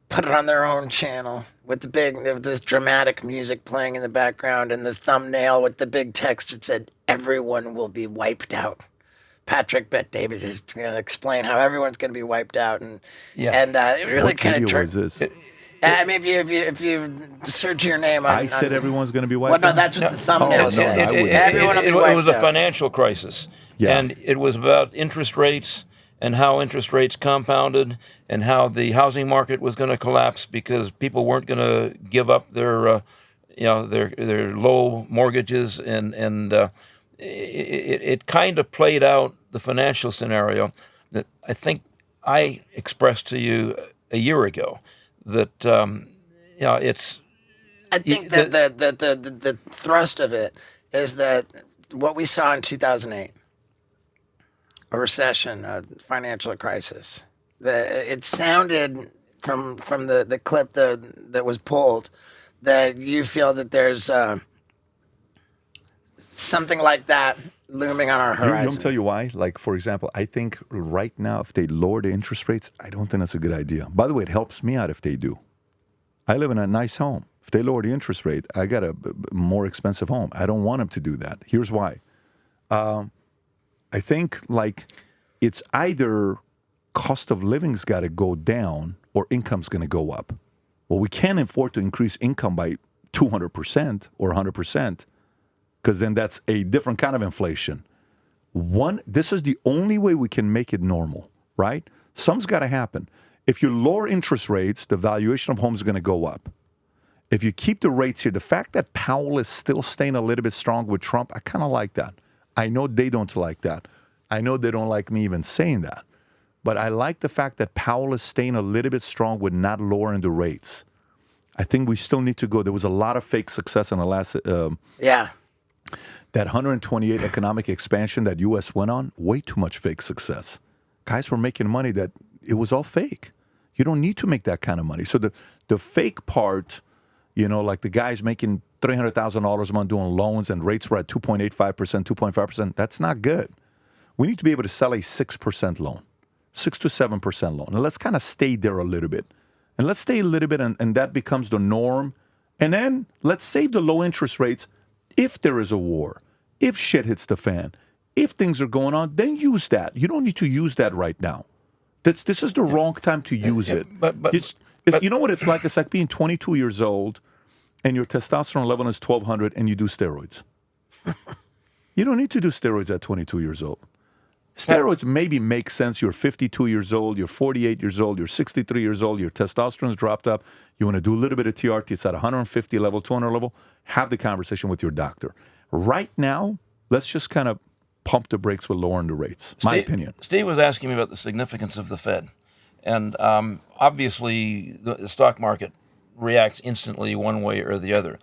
put it on their own channel with this dramatic music playing in the background and the thumbnail with the big text that said "Everyone will be wiped out." Patrick Bet Davis is going to explain how everyone's going to be wiped out, and it really kind of turned. This? I mean, if you search your name, I said everyone's going to be wiped out. Well, no, that's what the thumbnail said. Everyone will be wiped out. It was a financial crisis. Yeah. And it was about interest rates and how interest rates compounded and how the housing market was going to collapse because people weren't going to give up their low mortgages, and it kind of played out the financial scenario that I think I expressed to you a year ago. That it's. I think that the thrust of it is that what we saw in 2008. A recession, a financial crisis. It sounded from the clip that was pulled that you feel that there's something like that looming on our horizon. Let me tell you why. Like, for example, I think right now if they lower the interest rates, I don't think that's a good idea. By the way, it helps me out if they do. I live in a nice home. If they lower the interest rate, I got a more expensive home. I don't want them to do that. Here's why. I think, like, it's either cost of living's got to go down or income's going to go up. Well, we can't afford to increase income by 200% or 100% because then that's a different kind of inflation. This is the only way we can make it normal, right? Something's got to happen. If you lower interest rates, the valuation of homes is going to go up. If you keep the rates here, the fact that Powell is still staying a little bit strong with Trump, I kind of like that. I know they don't like that. I know they don't like me even saying that, but I like the fact that Powell is staying a little bit strong with not lowering the rates. I think we still need to go. There was a lot of fake success in the last that 128 economic expansion that U.S. went on, way too much fake success. Guys were making money that it was all fake. You don't need to make that kind of money. So the fake part, like the guys making $300,000 a month doing loans and rates were at 2.85%, 2.5%, that's not good. We need to be able to sell a 6% loan, 6 to 7% loan. And let's kind of stay there a little bit. And let's stay a little bit, and that becomes the norm. And then let's save the low interest rates if there is a war, if shit hits the fan, if things are going on, then use that. You don't need to use that right now. This is the wrong time to use it. But you know what it's like? It's like being 22 years old and your testosterone level is 1,200 and you do steroids. You don't need to do steroids at 22 years old. Steroids maybe make sense. You're 52 years old, you're 48 years old, you're 63 years old, your testosterone's dropped up. You want to do a little bit of TRT. It's at 150 level, 200 level. Have the conversation with your doctor. Right now, let's just kind of pump the brakes with lowering the rates. My opinion. Steve was asking me about the significance of the Fed. And obviously, the stock market reacts instantly one way or the other.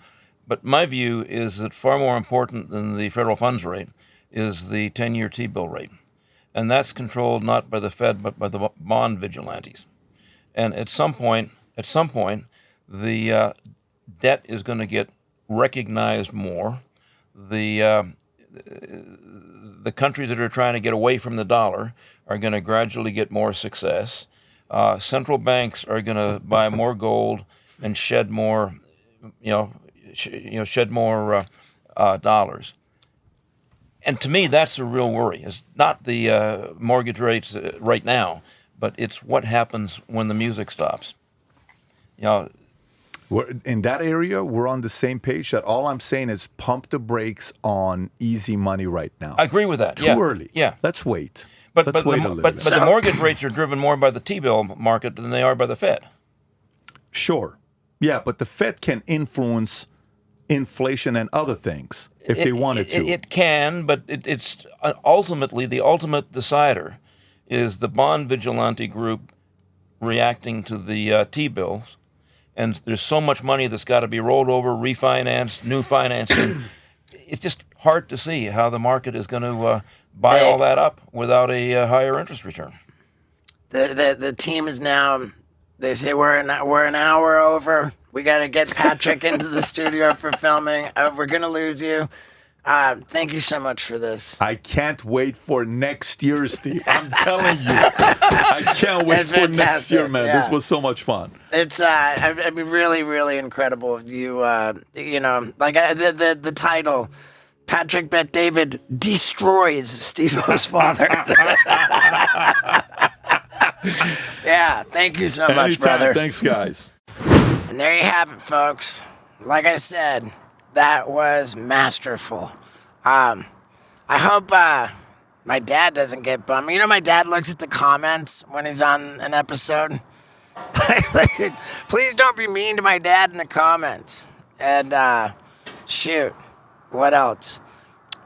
But my view is that far more important than the federal funds rate is the 10-year T-bill rate. And that's controlled not by the Fed, but by the bond vigilantes. And at some point, the debt is going to get recognized more. The countries that are trying to get away from the dollar are going to gradually get more success. Central banks are going to buy more gold and shed more, dollars. And to me, that's the real worry. It's not the mortgage rates right now, but it's what happens when the music stops. In that area, we're on the same page. That all I'm saying is pump the brakes on easy money right now. I agree with that. Too early. Yeah. Let's wait. Let's wait a little but bit. the mortgage rates are driven more by the T-bill market than they are by the Fed. Sure. Yeah, but the Fed can influence inflation and other things if they wanted to. It can, but it's ultimately the ultimate decider is the bond vigilante group reacting to the T-bills. And there's so much money that's got to be rolled over, refinanced, new financing. It's just hard to see how the market is going to buy all that up without a higher interest return. The team is now. They say we're an hour over. We got to get Patrick into the studio for filming. We're gonna lose you. Thank you so much for this. I can't wait for next year, Steve. I'm telling you, I can't wait for next year, man. Yeah. This was so much fun. It's I mean, really, really incredible. You the title. Patrick Bet David destroys Steve-O's father. Yeah, thank you so much, brother. Thanks, guys. And there you have it, folks. Like I said, that was masterful. I hope my dad doesn't get bummed. My dad looks at the comments when he's on an episode. Please don't be mean to my dad in the comments. And shoot, what else?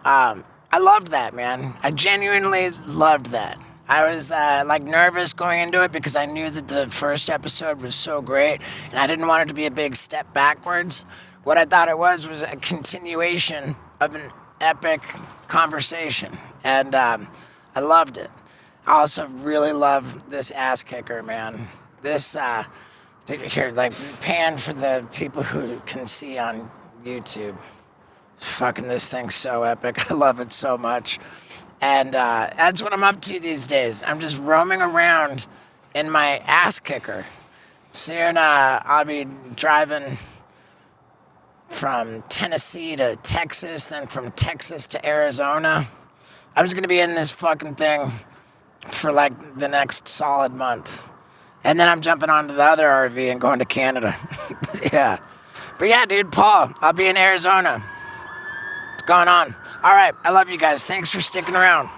I loved that, man. I genuinely loved that. I was nervous going into it because I knew that the first episode was so great and I didn't want it to be a big step backwards. What I thought it was a continuation of an epic conversation, and I loved it. I also really love this ass kicker, man. This pan for the people who can see on YouTube. Fucking this thing's so epic. I love it so much. And that's what I'm up to these days. I'm just roaming around in my ass kicker. Soon I'll be driving from Tennessee to Texas, then from Texas to Arizona. I'm just going to be in this fucking thing for the next solid month. And then I'm jumping onto the other RV and going to Canada. Yeah. But yeah, dude, Paul, I'll be in Arizona. What's going on? All right, I love you guys. Thanks for sticking around.